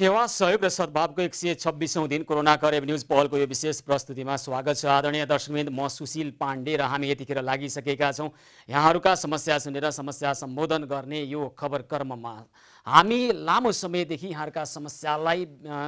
सेवा सहयोग र सद्भावको 126औं दिन कोरोना करेब न्युज पहलको यो विशेष प्रस्तुतिमा स्वागत छ। आदरणीय दर्शकवृन्द, म सुशील पाण्डे र हामी यतिखेर लागिसकेका छौँ यहाँहरूका समस्या सुनेर समस्या सम्बोधन गर्ने यो खबर कर्ममा। हामी लामो समयदेखि यहाँहरूका समस्यालाई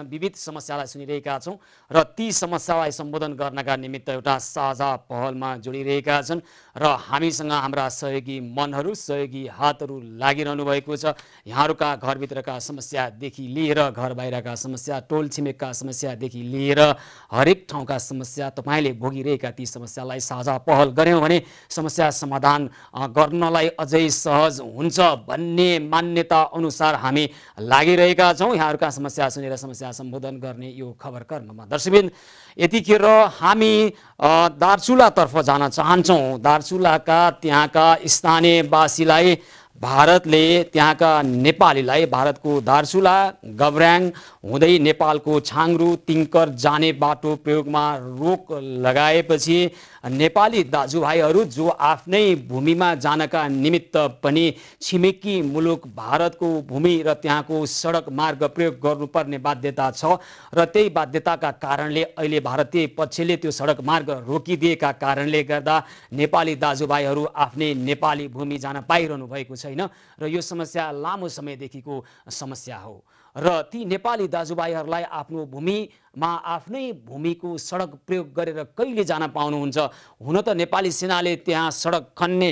विविध समस्यालाई सुनिरहेका छौँ र ती समस्यालाई सम्बोधन गर्नका निमित्त एउटा साझा पहलमा जोडिरहेका छन् र हामीसँग हाम्रा सहयोगी मनहरू सहयोगी हातहरू लागिरहनु भएको छ। यहाँहरूका घरभित्रका समस्यादेखि लिएर घर बाहिरका समस्या, टोल छिमेकका समस्यादेखि लिएर हरेक ठाउँका समस्या, तपाईँले भोगिरहेका ती समस्यालाई साझा पहल गऱ्यौँ भने समस्या समाधान गर्नलाई अझै सहज हुन्छ भन्ने मान्यता अनुसार हामी लागिरहेका छौँ यहाँहरूका समस्या सुनेर समस्या सम्बोधन गर्ने यो खबर कर्ममा। दर्शकवृन्द, यतिखेर हामी दार्चुलातर्फ जान चाहन्छौँ। दार्चुलाका त्यहाँका स्थानीयवासीलाई भारतले त्यहाँका नेपालीलाई भारतको दार्चुला गब्र्याङ हुँदै नेपालको छाङ्रु तिङ्कर जाने बाटो प्रयोगमा रोक लगाएपछि नेपाली दाजुभाइहरू जो आफ्नै भूमिमा जानका निमित्त पनि छिमेकी मुलुक भारतको भूमि र त्यहाँको सडक मार्ग प्रयोग गर्नुपर्ने बाध्यता छ र त्यही बाध्यताका कारणले अहिले भारतीय पक्षले त्यो सडक मार्ग रोकिदिएका कारणले गर्दा नेपाली दाजुभाइहरू आफ्नै नेपाली भूमि जान पाइरहनु भएको छैन र यो समस्या लामो समयदेखिको समस्या हो र ती नेपाली दाजुभाइहरूलाई आफ्नो भूमिमा आफ्नै भूमिको सडक प्रयोग गरेर कहिले जान पाउनुहुन्छ? हुन त नेपाली सेनाले त्यहाँ सडक खन्ने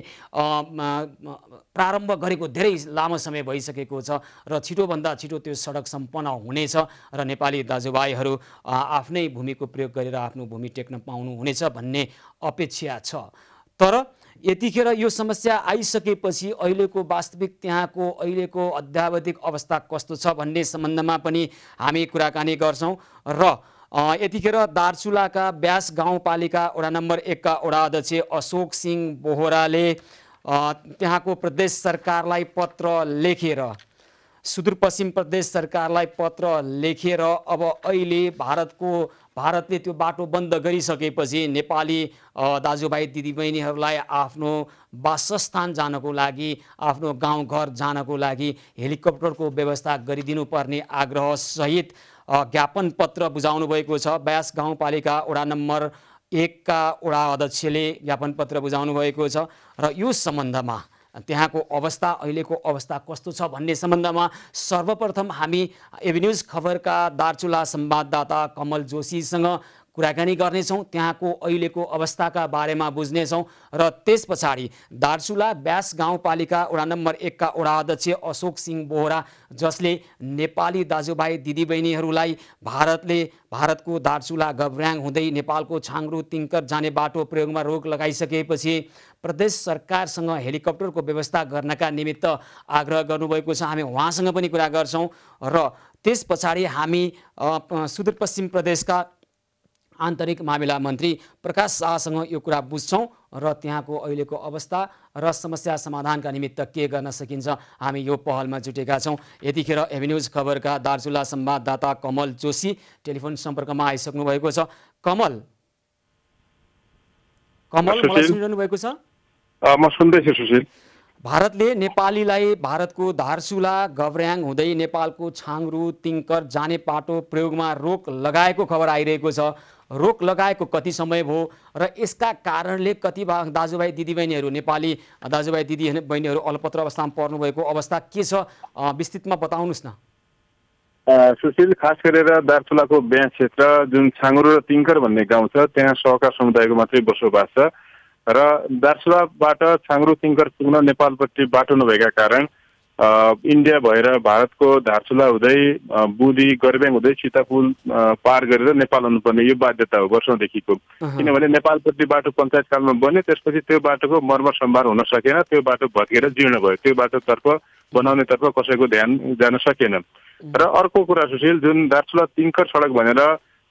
प्रारम्भ गरेको धेरै लामो समय भइसकेको छ र छिटोभन्दा छिटो त्यो सडक सम्पन्न हुनेछ र नेपाली दाजुभाइहरू आफ्नै भूमिको प्रयोग गरेर आफ्नो भूमि टेक्न पाउनुहुनेछ भन्ने अपेक्षा छ। तर यतिखेर यो समस्या आइसकेपछि अहिलेको वास्तविक त्यहाँको अहिलेको अद्यावधिक अवस्था कस्तो छ भन्ने सम्बन्धमा पनि हामी कुराकानी गर्छौँ र यतिखेर दार्चुलाका व्यास गाउँपालिका वडा नम्बर 1 का वडा अध्यक्ष अशोक सिंह बोहराले त्यहाँको प्रदेश सरकारलाई पत्र लेखेर सुदूरपश्चिम प्रदेश सरकारलाई पत्र लेखेर अब अहिले भारतले त्यो बाटो बन्द गरिसकेपछि नेपाली दाजुभाइ दिदीबहिनीहरूलाई आफ्नो वासस्थान जानको लागि आफ्नो गाउँघर जानको लागि हेलिकप्टरको व्यवस्था गरिदिनु पर्ने आग्रह सहित ज्ञापन पत्र बुझाउनु भएको छ। व्यास गाउँपालिका वडा नम्बर 1 का वडा अध्यक्षले ज्ञापन पत्र बुझाउनु भएको छ र यो सम्बन्धमा त्यहाँको अवस्था अहिलेको अवस्था कस्तो छ भन्ने सम्बन्धमा सर्वप्रथम हामी एभिन्यूज खबरका दार्चुला संवाददाता कमल जोशीसँग कुराकानी गर्नेछौँ, त्यहाँको अहिलेको अवस्थाका बारेमा बुझ्नेछौँ र त्यस पछाडि दार्चुला व्यास गाउँपालिका वडा नम्बर 1 का वडा अध्यक्ष अशोक सिंह बोहरा जसले नेपाली दाजुभाइ दिदीबहिनीहरूलाई भारतको दार्चुला गब्र्याङ हुँदै नेपालको छाङ्रु तिङ्कर जाने बाटो प्रयोगमा रोक लगाइसकेपछि प्रदेश सरकारसँग हेलिकप्टरको व्यवस्था गर्नका निमित्त आग्रह गर्नुभएको छ। हामी उहाँसँग पनि कुरा गर्छौँ र त्यस पछाडि हामी सुदूरपश्चिम प्रदेशका आन्तरिक मामिला मन्त्री प्रकाश शाहसँग यो कुरा बुझ्छौँ र त्यहाँको अहिलेको अवस्था र समस्या समाधानका निमित्त के गर्न सकिन्छ हामी यो पहलमा जुटेका छौँ। यतिखेर एभिन्यूज खबरका दार्चुला संवाददाता कमल जोशी टेलिफोन सम्पर्कमा आइसक्नु भएको छ। कमल मलाई सुनिरहनु भएको छ? म सुन्दैछु सुशील। भारतले नेपालीलाई भारतको दार्चुला गब्र्याङ हुँदै नेपालको छाङ्रु तिङ्कर जाने बाटो प्रयोगमा रोक लगाएको खबर आइरहेको छ। रोक लगाएको कति समय भयो र यसका कारणले कति दाजुभाइ दिदीबहिनीहरू नेपाली दाजुभाइ दिदीबहिनीहरू अलपत्र अवस्थामा पर्नुभएको अवस्था के छ विस्तृतमा बताउनुहोस् न। सुशील, खास गरेर दार्चुलाको ब्यास क्षेत्र जुन छाङ्रु र तिङ्कर भन्ने गाउँ छ त्यहाँ सहकार समुदायको मात्रै बसोबास छ र दार्चुलाबाट छाङ्रु तिङ्कर पुग्न नेपालपट्टि बाटो नभएका कारण इन्डिया भएर भारतको दार्चुला हुँदै बुदी गरब्याङ हुँदै सीतापुल पार गरेर नेपाल आउनुपर्ने यो बाध्यता हो वर्षौंदेखिको। किनभने नेपालपट्टि बाटो पञ्चायत कालमा बन्यो, त्यसपछि त्यो बाटोको मर्मत सम्भार हुन सकेन, त्यो बाटो भत्केर जीर्ण भयो, त्यो बाटोतर्फ बनाउनेतर्फ कसैको ध्यान जान सकेन। र अर्को कुरा सुशील, जुन दार्चुला तिङ्कर सडक भनेर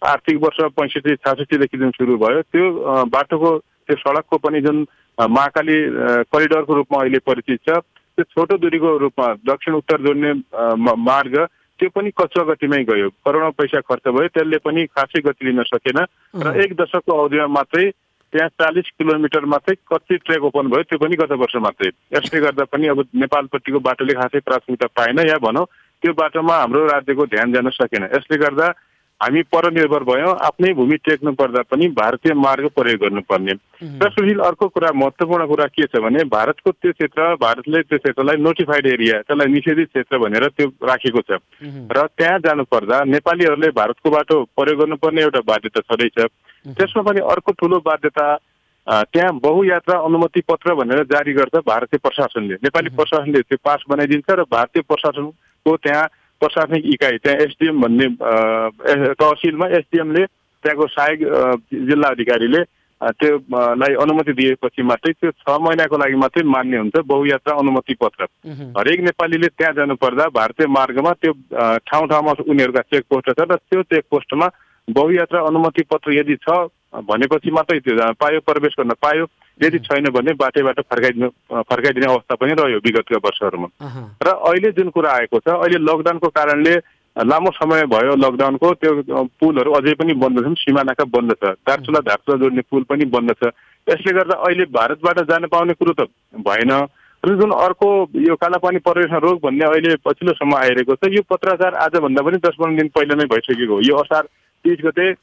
आर्थिक वर्ष 65-66 देखि जुन सुरु भयो त्यो बाटोको त्यो सडकको पनि जुन महाकाली करिडोरको रूपमा अहिले परिचित छ, त्यो छोटो दूरीको रूपमा दक्षिण उत्तर जोड्ने मार्ग त्यो पनि कच्चा गतिमै गयो, करोडौं पैसा खर्च भयो, त्यसले पनि खासै गति लिन सकेन र 1 दशकको अवधिमा मात्रै त्यहाँ 40 किलोमिटर मात्रै कच्ची ट्र्याक ओपन भयो, त्यो पनि गत वर्ष मात्रै। यसले गर्दा पनि अब नेपालपट्टिको बाटोले खासै प्राथमिकता पाएन या भनौँ त्यो बाटोमा हाम्रो राज्यको ध्यान जान सकेन। यसले गर्दा हामी परनिर्भर भयौँ। आफ्नै भूमि टेक्नु पर्दा पनि भारतीय मार्ग प्रयोग गर्नुपर्ने। र सुशील, अर्को कुरा, महत्त्वपूर्ण कुरा के छ भने भारतको त्यो क्षेत्र, भारतले त्यो क्षेत्रलाई नोटिफाइड एरिया, त्यसलाई निषेधित क्षेत्र भनेर त्यो राखेको छ। र त्यहाँ जानुपर्दा नेपालीहरूले भारतको बाटो प्रयोग गर्नुपर्ने एउटा बाध्यता छँदैछ। त्यसमा पनि अर्को ठुलो बाध्यता, त्यहाँ बहुयात्रा अनुमति पत्र भनेर जारी गर्छ भारतीय प्रशासनले। नेपाली प्रशासनले त्यो पास बनाइदिन्छ र भारतीय प्रशासनको त्यहाँ प्रशासनिक इकाइ, त्यहाँ एसडिएम भन्ने तहसिलमा एसडिएमले, त्यहाँको सहायक जिल्ला अधिकारीले त्योलाई अनुमति दिएपछि मात्रै त्यो 6 महिनाको लागि मात्रै मान्य हुन्छ बहुयात्रा अनुमति पत्र। हरेक नेपालीले त्यहाँ जानुपर्दा भारतीय मार्गमा त्यो ठाउँ ठाउँमा उनीहरूका चेकपोस्ट छ र त्यो चेकपोस्टमा बहुयात्रा अनुमति पत्र यदि छ भनेपछि मात्रै त्यो पायो, प्रवेश गर्न पायो। यदि छैन भने बाटैबाट फर्काइदिने अवस्था पनि रह्यो विगतका वर्षहरूमा। र अहिले जुन कुरा आएको छ, अहिले लकडाउनको कारणले लामो समय भयो लकडाउनको, त्यो पुलहरू अझै पनि बन्द छन्, सीमानाका बन्द छ, दार्चुला जोड्ने पुल पनि बन्द छ। यसले गर्दा अहिले भारतबाट जान पाउने कुरो त भएन। र जुन अर्को यो कालापानी पर्यटन रोग भन्ने अहिले पछिल्लो समय आइरहेको छ, यो पत्राचार आजभन्दा पनि 10-15 दिन पहिला नै भइसकेको हो। यो असार 30 गते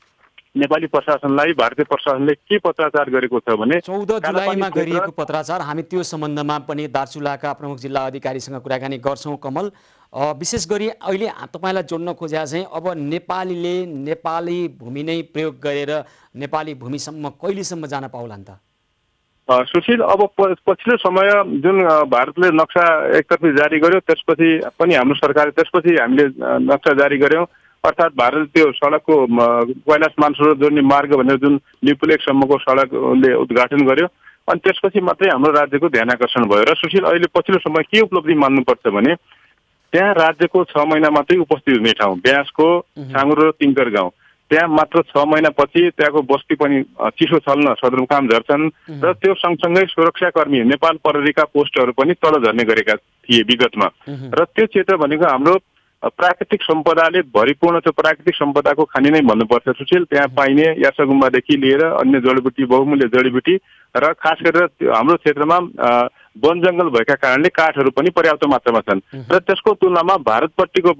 नेपाली प्रशासनलाई भारतीय प्रशासनले के पत्राचार गरेको छ भने 14 जुलाईमा गरिएको पत्राचार। हामी त्यो सम्बन्धमा पनि दार्चुलाका प्रमुख जिल्ला अधिकारीसँग कुराकानी गर्छौँ। कमल, विशेष गरी अहिले तपाईँलाई जोड्न खोजेको चाहिँ अब नेपालीले नेपाली भूमि नै प्रयोग गरेर नेपाली भूमिसम्म कहिलेसम्म जान पाउला नि त? सुशील, अब पछिल्लो समय जुन भारतले नक्सा एकतर्फी जारी गर्यो, त्यसपछि पनि हाम्रो सरकारले, त्यसपछि हामीले नक्सा जारी गर्यौँ। अर्थात् भारत त्यो सडकको कैलाश मानसरोवर जोड्ने मार्ग भनेर जुन लिपुलेकसम्मको सडकले उद्घाटन गर्यो, अनि त्यसपछि मात्रै हाम्रो राज्यको ध्यान आकर्षण भयो। र सुशील, अहिले पछिल्लो समय के उपलब्धि मान्नुपर्छ भने त्यहाँ राज्यको 6 महिना मात्रै उपस्थित हुने ठाउँ ब्यासको छाङ्गुरो र तिङ्कर गाउँ, त्यहाँ मात्र 6 महिनापछि त्यहाँको बस्ती पनि चिसो छल्न सदरमुकाम झर्छन्। र त्यो सँगसँगै सुरक्षाकर्मी नेपाल प्रहरीका पोस्टहरू पनि तल झर्ने गरेका थिए विगतमा। र त्यो क्षेत्र भनेको हाम्रो प्राकृतिक सम्पदाले भरिपूर्ण छ। प्राकृतिक सम्पदाको खानी नै भन्नुपर्छ सुशील। त्यहाँ पाइने यासगुम्बादेखि लिएर अन्य जडीबुटी, बहुमूल्य जडीबुटी, र खास गरेर हाम्रो क्षेत्रमा वन जङ्गल भएका कारणले काठहरू पनि पर्याप्त मात्रामा छन्। र त्यसको तुलनामा भारतपट्टिको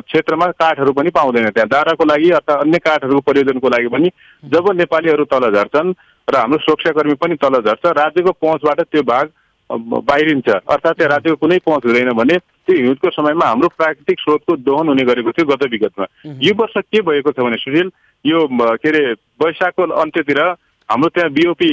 क्षेत्रमा काठहरू पनि पाउँदैन। त्यहाँ दाराको लागि अथवा अन्य काठहरूको प्रयोजनको लागि पनि जब नेपालीहरू तल झर्छन् र हाम्रो सुरक्षाकर्मी पनि तल झर्छ, राज्यको पहुँचबाट त्यो भाग बाहिरिन्छ। अर्थात् त्यहाँ राज्यको कुनै पहुँच हुँदैन भने त्यो हिउँदको समयमा हाम्रो प्राकृतिक स्रोतको दोहन हुने गरेको थियो गत विगतमा। यो वर्ष के भएको छ भने सुशील, यो के अरे वैशाखको अन्त्यतिर हाम्रो त्यहाँ बिओपी,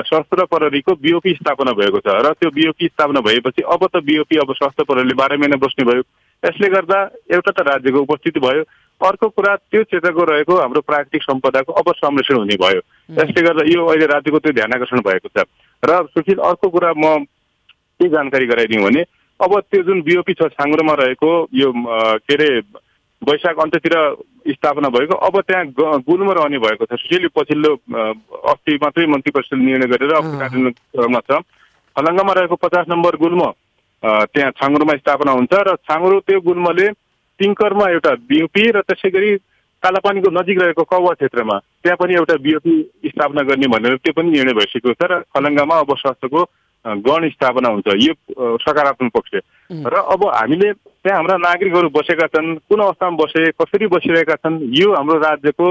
सशस्त्र प्रहरीको बिओपी स्थापना भएको छ। र त्यो बिओपी स्थापना भएपछि अब त बिओपी, अब सशस्त्र प्रहरीले 12 महिना बस्ने भयो। यसले गर्दा एउटा त राज्यको उपस्थिति भयो, अर्को कुरा त्यो क्षेत्रको रहेको हाम्रो प्राकृतिक सम्पदाको अब संरक्षण हुने भयो। यसले गर्दा यो अहिले राज्यको त्यो ध्यान आकर्षण भएको छ। र सुशील, अर्को कुरा म के जानकारी गराइदिउँ भने अब त्यो जुन बिओपी छ छाङ्गुरोमा रहेको, यो के अरे वैशाख अन्त्यतिर स्थापना भएको, अब त्यहाँ गुल्म रहने भएको छ सुशील। पछिल्लो अस्ति मात्रै मन्त्री परिषदले निर्णय गरेर अब कार्यान्वयनमा छ। खलङ्गामा रहेको 50 नम्बर गुल्म त्यहाँ छाङ्गुरोमा स्थापना हुन्छ। र छाङ्गुरो त्यो गुल्मले तिङ्करमा एउटा बिओपी र त्यसै गरी कालापानीको नजिक रहेको कौवा क्षेत्रमा त्यहाँ पनि एउटा बिओपी स्थापना गर्ने भनेर त्यो पनि निर्णय भइसकेको छ। र खलङ्गामा अब स्वास्थ्यको गण स्थापना हुन्छ। यो सकारात्मक पक्ष। र अब हामीले त्यहाँ हाम्रा नागरिकहरू बसेका छन्, कुन अवस्थामा बसे, कसरी बसिरहेका छन्, यो हाम्रो राज्यको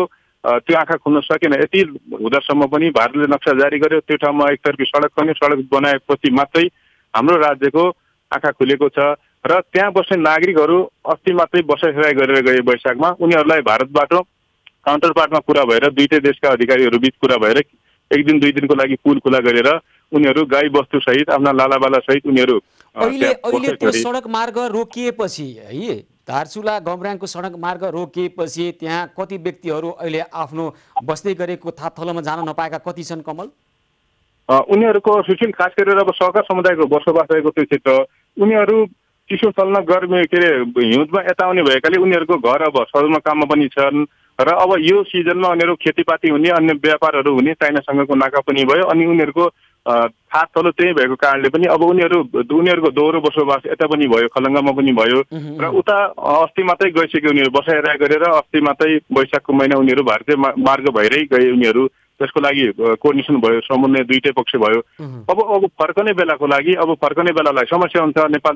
त्यो आँखा खुल्न सकेन। यति हुँदासम्म पनि भारतले नक्सा जारी गर्यो, त्यो ठाउँमा एकतर्फी सडक पनि, सडक बनाएपछि मात्रै हाम्रो राज्यको आँखा खुलेको छ। र त्यहाँ बस्ने नागरिकहरू अस्ति मात्रै बसाइसराई गरेर गए वैशाखमा। उनीहरूलाई भारतबाट काउन्टर पार्टमा कुरा भएर दुईटै देशका अधिकारीहरू बीच कुरा भएर 1 दिन 2 दिनको लागि पुल खुला गरेर उनीहरू गाई बस्तु सहित आफ्ना लालाबाला सहित उनीहरू अहिले त्यो सडक मार्ग रोकिएपछि है, दार्चुला गम्राङको सडक मार्ग रोकिएपछि त्यहाँ कति व्यक्तिहरू अहिले आफ्नो बस्दै गरेको थापथलोमा जान नपाएका कति छन् कमल? उनीहरूको सुशील, खास गरेर अब सहकार समुदायको बसोबास रहेको त्यो क्षेत्र, उनीहरू चिसो चल्न गर्मी के अरे हिउँदमा यता आउने भएकाले उनीहरूको घर अब सदरमुकाममा पनि छन्। र अब यो सिजनमा उनीहरू खेतीपाती हुने, अन्य व्यापारहरू हुने, चाइनासँगको नाका पनि भयो, अनि उनीहरूको थात तलो त्यही भएको कारणले पनि अब उनीहरूको दोहोरो बसोबास यता पनि भयो, खलङ्गामा पनि भयो। र उता अस्ति मात्रै गइसक्यो उनीहरू बसाइराय गरेर, अस्ति मात्रै वैशाखको महिना उनीहरू भारतीय मार्ग भएरै गए उनीहरू त्यसको लागि कोर्डिनेसन भयो, समन्वय दुईटै पक्ष भयो। अब फर्कने बेलाको लागि समस्या हुन्छ, नेपाल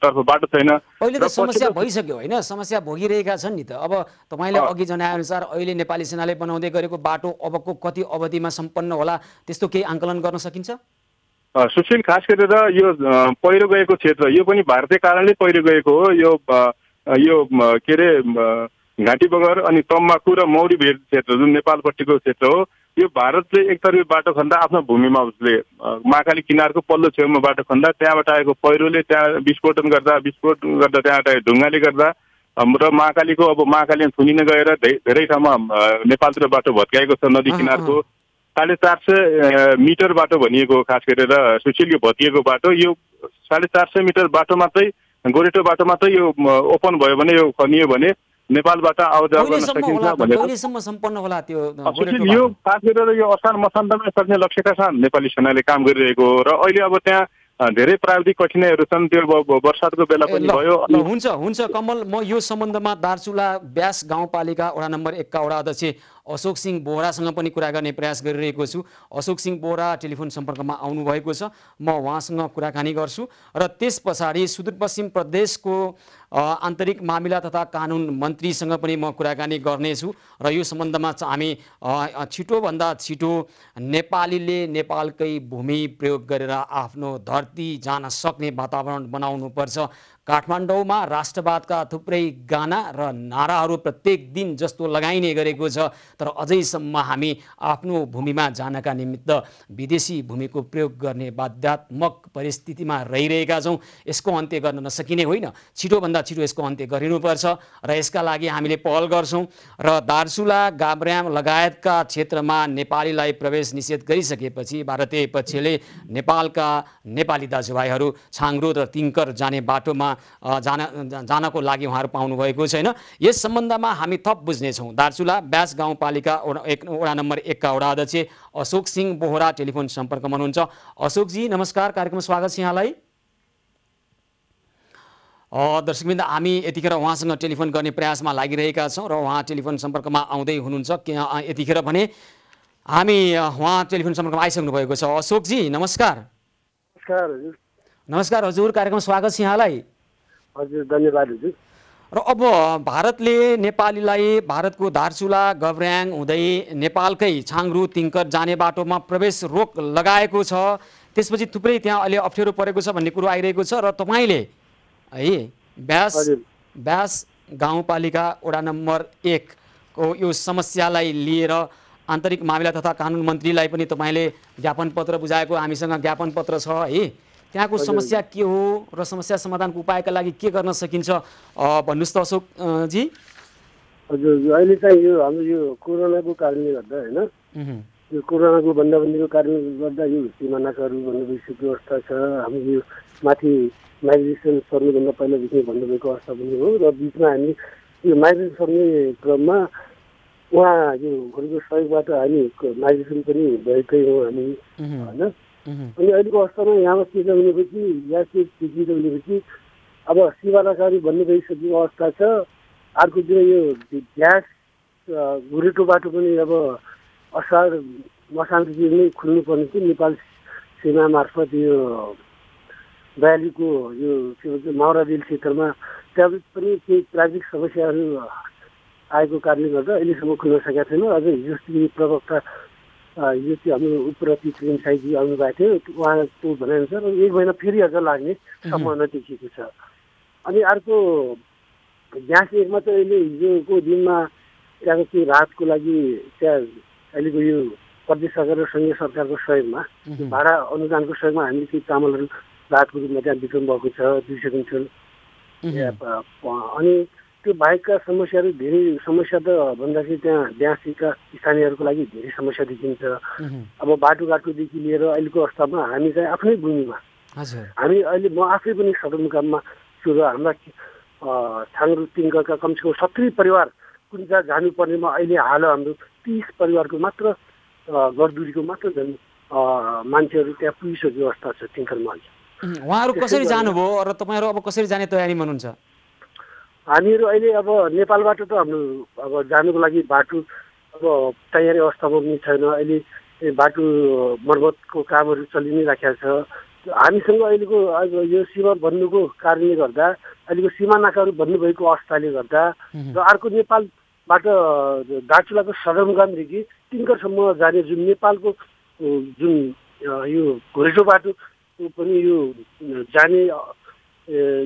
तर्फबाट छैन। अहिले त समस्या भइसक्यो होइन, समस्या भोगिरहेका छन् नि त। अब तपाईँले अघि जनाएअनुसार अहिले नेपाली सेनाले बनाउँदै गरेको बाटो अबको कति अवधिमा सम्पन्न होला, त्यस्तो केही आकलन गर्न सकिन्छ? सुशील, खास गरेर यो पहिरो गएको क्षेत्र यो पनि भारतीय कारणले पहिरो गएको हो। यो के अरे घाँटी बगर अनि तम्बाकु र मौरी भेट क्षेत्र जुन नेपालपट्टिको क्षेत्र हो, यो भारतले एकतर्फी बाटो खन्दा आफ्नो भूमिमा उसले महाकाली किनारको पल्लो छेउमा बाटो खन्दा त्यहाँबाट आएको पहिरोले त्यहाँ विस्फोट गर्दा त्यहाँबाट ढुङ्गाले गर्दा र महाकालीको अब महाकाली थुनिन गएर धेरै ठाउँमा नेपालतिर बाटो भत्काएको छ। नदी किनारको 450 मिटर बाटो भनिएको, खास गरेर सुशील यो भत्किएको बाटो, यो 450 मिटर बाटो मात्रै, गोरेटो बाटो मात्रै यो ओपन भयो भने, यो खनियो भने नेपालबाट आउजाउ गर्न सकिन्छ भनेर कहिलेसम्म सम्पन्न होला त्यो? यो खास गरेर यो असार मसान्तमै सक्ने लक्ष्यका साथ नेपाली सेनाले काम गरिरहेको हो र अहिले अब त्यहाँ धेरै प्राविधिक कठिनाइहरू छन्। त्यो वर्षातको बेला पनि भयो। हुन्छ कमल, म यो सम्बन्धमा दार्चुला ब्यास गाउँपालिका वडा नम्बर 1 का वडा अध्यक्ष अशोक सिंह बोहरासँग पनि कुरा गर्ने प्रयास गरिरहेको छु। अशोक सिंह बोहरा टेलिफोन सम्पर्कमा आउनुभएको छ, म उहाँसँग कुराकानी गर्छु। र त्यस पछाडि सुदूरपश्चिम प्रदेशको आन्तरिक मामिला तथा कानुन मन्त्रीसँग पनि म कुराकानी गर्नेछु र यो सम्बन्धमा हामी छिटोभन्दा छिटो नेपालीले नेपालकै भूमि प्रयोग गरेर आफ्नो धरती जान सक्ने वातावरण बनाउनुपर्छ। काठमाडौँमा राष्ट्रवादका थुप्रै गाना र नाराहरू प्रत्येक दिन जस्तो लगाइने गरेको छ, तर अझैसम्म हामी आफ्नो भूमिमा जानका निमित्त विदेशी भूमिको प्रयोग गर्ने बाध्यात्मक परिस्थितिमा रहिरहेका छौँ। यसको अन्त्य गर्न नसकिने होइन, छिटोभन्दा छिटो यसको अन्त्य गरिनुपर्छ र यसका लागि हामीले पहल गर्छौँ। र दार्चुला, गाभ्र्याम लगायतका क्षेत्रमा नेपालीलाई प्रवेश निषेध गरिसकेपछि भारतीय पक्षले नेपालका नेपाली दाजुभाइहरू छाङ्ग्रो र तिङ्कर जाने बाटोमा जानको लागि उहाँहरू पाउनु भएको छैन। यस सम्बन्धमा हामी थप बुझ्नेछौँ। दार्चुला ब्यास गाउँपालिका वडा नम्बर 1 का वडा अध्यक्ष अशोक सिंह बोहरा टेलिफोन सम्पर्कमा हुनुहुन्छ। अशोकजी नमस्कार, कार्यक्रममा स्वागत छ यहाँलाई। दर्शकवृन्द, हामी यतिखेर उहाँसँग टेलिफोन गर्ने प्रयासमा लागिरहेका छौँ र उहाँ टेलिफोन सम्पर्कमा आउँदै हुनुहुन्छ। यतिखेर भने हामी उहाँ टेलिफोन सम्पर्कमा आइसक्नु भएको छ। अशोकजी नमस्कार। नमस्कार हजुर, कार्यक्रममा स्वागत छ यहाँलाई। हजुर, धन्यवाद हजुर। र अब भारतले नेपालीलाई भारतको दार्चुला गभ्र्याङ हुँदै नेपालकै छाङ्ग्रु तिङ्कर जाने बाटोमा प्रवेश रोक लगाएको छ। त्यसपछि थुप्रै त्यहाँ अहिले अप्ठ्यारो परेको छ भन्ने कुरो आइरहेको छ र तपाईँले है ब्यास गाउँपालिका वडा नम्बर 1 को यो समस्यालाई लिएर आन्तरिक मामिला तथा कानुन मन्त्रीलाई पनि तपाईँले ज्ञापन पत्र बुझाएको हामीसँग ज्ञापन पत्र छ है। त्यहाँको समस्या के हो र समस्या समाधानको उपायका लागि के गर्न सकिन्छ भन्नुहोस् त अशोक जी। हजुर, अहिले चाहिँ यो हाम्रो यो कोरोनाको कारणले गर्दा होइन, यो कोरोनाको बन्दाबन्दीको कारणले गर्दा यो सीमानाकाहरू बन्द भइसकेको अवस्था छ। हाम्रो यो माथि माइग्रेसन सर्नुभन्दा पहिलादेखि बन्द भएको अवस्था पनि हो र बिचमा हामी यो माइग्रेसन सर्ने क्रममा उहाँ यो घरको सहयोगबाट हामी माइग्रेसन पनि भएकै हो हामी होइन। अनि अहिलेको अवस्थामा यहाँमा के छ भनेपछि भनेपछि अब सिमानाकाहरू बन्द भइसकेको अवस्था छ। अर्कोतिर यो ग्यास घुरेको बाटो पनि अब असार मसान्ततिर नै खुल्नुपर्ने थियो। नेपाल सीमा मार्फत यो बयालीको यो के भन्छ माउराबिल क्षेत्रमा त्यहाँ पनि केही प्राविधिक समस्याहरू आएको कारणले गर्दा अहिलेसम्म खुल्न सकेका छैन। अझ हिजोस्ती प्रवक्ता यो चाहिँ हाम्रो उपप्रति प्रेम साईजी आउनुभएको थियो, उहाँको भनाइअनुसार 1 महिना फेरि अझ लाग्ने सम्भावना देखिएको छ। अनि अर्को ग्यास एकमा चाहिँ अहिले हिजोको दिनमा त्यहाँको केही राहतको लागि त्यहाँ अहिलेको यो प्रदेश सरकार र सङ्घीय सरकारको सहयोगमा भाडा अनुदानको सहयोगमा हामीले केही चामलहरू राहतको रूपमा त्यहाँ वितरण भएको छ 200 कुन्टल। अनि त्यो बाहेकका समस्याहरू धेरै समस्या त भन्दाखेरि त्यहाँ ब्यासीका स्थानीयहरूको लागि धेरै समस्या देखिन्छ। अब बाटोघाटोदेखि लिएर अहिलेको अवस्थामा हामी चाहिँ आफ्नै भूमिमा हामी अहिले म आफै पनि सदरमुकाममा छु र हाम्रा छाङ्ग्रु तिङ्करका कमसेकम 70 परिवार कुन जहाँ जानुपर्नेमा अहिले हाल हाम्रो 30 परिवारको मात्र गरदुरीको मात्र झन् मान्छेहरू त्यहाँ पुगिसकेको अवस्था छ तिङ्करमा। उहाँहरू कसरी जानुभयो र तपाईँहरू अब कसरी जाने तयारीमा हुनुहुन्छ? हामीहरू अहिले अब नेपालबाट त हाम्रो अब जानुको लागि बाटो अब तयारी अवस्थामा पनि छैन। अहिले बाटो मर्मतको कामहरू चलि नै राखेको छ। हामीसँग अहिलेको अब यो सीमा बन्नुको कारणले गर्दा अहिलेको सीमा नाकाहरू बन्नु भएको अवस्थाले गर्दा र अर्को नेपालबाट दार्चुलाको सदरमुकामदेखि टिङ्करसम्म जाने जुन नेपालको जुन यो घोरेटो बाटो पनि यो जाने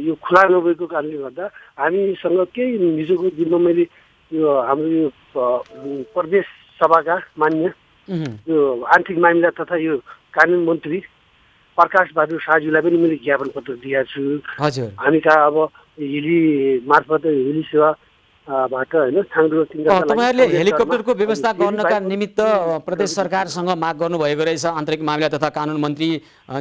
यो खुला नभएको कारणले गर्दा हामीसँग केही हिजोको दिनमा मैले यो हाम्रो यो प्रदेश सभाका मान्य यो आर्थिक मामिला तथा यो कानुन मन्त्री प्रकाश बहादुर शाहज्यूलाई पनि मैले ज्ञापन पत्र दिएको छु। हजुर, हामी कहाँ अब हिली मार्फत हिली सेवा बाट हैन छाङ्ग्रो तिङ्गरका लागि तपाईहरुले हेलिकप्टरको व्यवस्था गर्नका निमित्त प्रदेश सरकारसँग माग गर्नुभएको रहेछ। आन्तरिक मामिला तथा कानुन मन्त्री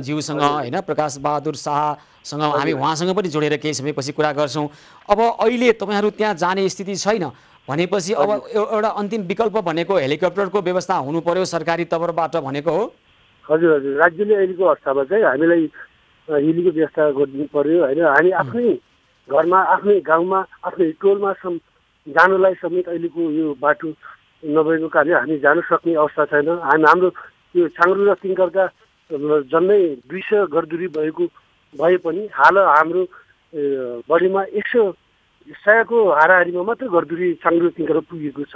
ज्यूसँग हैन प्रकाश बहादुर शाहसँग हामी उहाँसँग पनि जोडेर केही समयपछि कुरा गर्छौं। अब अहिले तपाईहरु त्यहाँ जाने स्थिति छैन भनेपछि अब एउटा अन्तिम विकल्प भनेको हेलिकप्टरको व्यवस्था हुनु पर्यो सरकारी तर्फबाट भनेको हो। हजुर हजुर, राज्यले अहिलेको अवस्थामा चाहिँ हामीलाई हिलीको व्यवस्था गर्नु पर्यो हैन। हामी आफ्नै घरमा आफ्नै गाउँमा आफ्नै टोलमा जानलाई समेत अहिलेको यो बाटो नभएको कारणले हामी जान सक्ने अवस्था छैन। हाम्रो यो छाङ्ग्रो र तिङ्करका जम्मै 200 घरधुरी भए पनि हाल हाम्रो बढीमा 100को हाराहारीमा मात्र घरधुरी छाङ्ग्रो तिङ्कर पुगेको छ।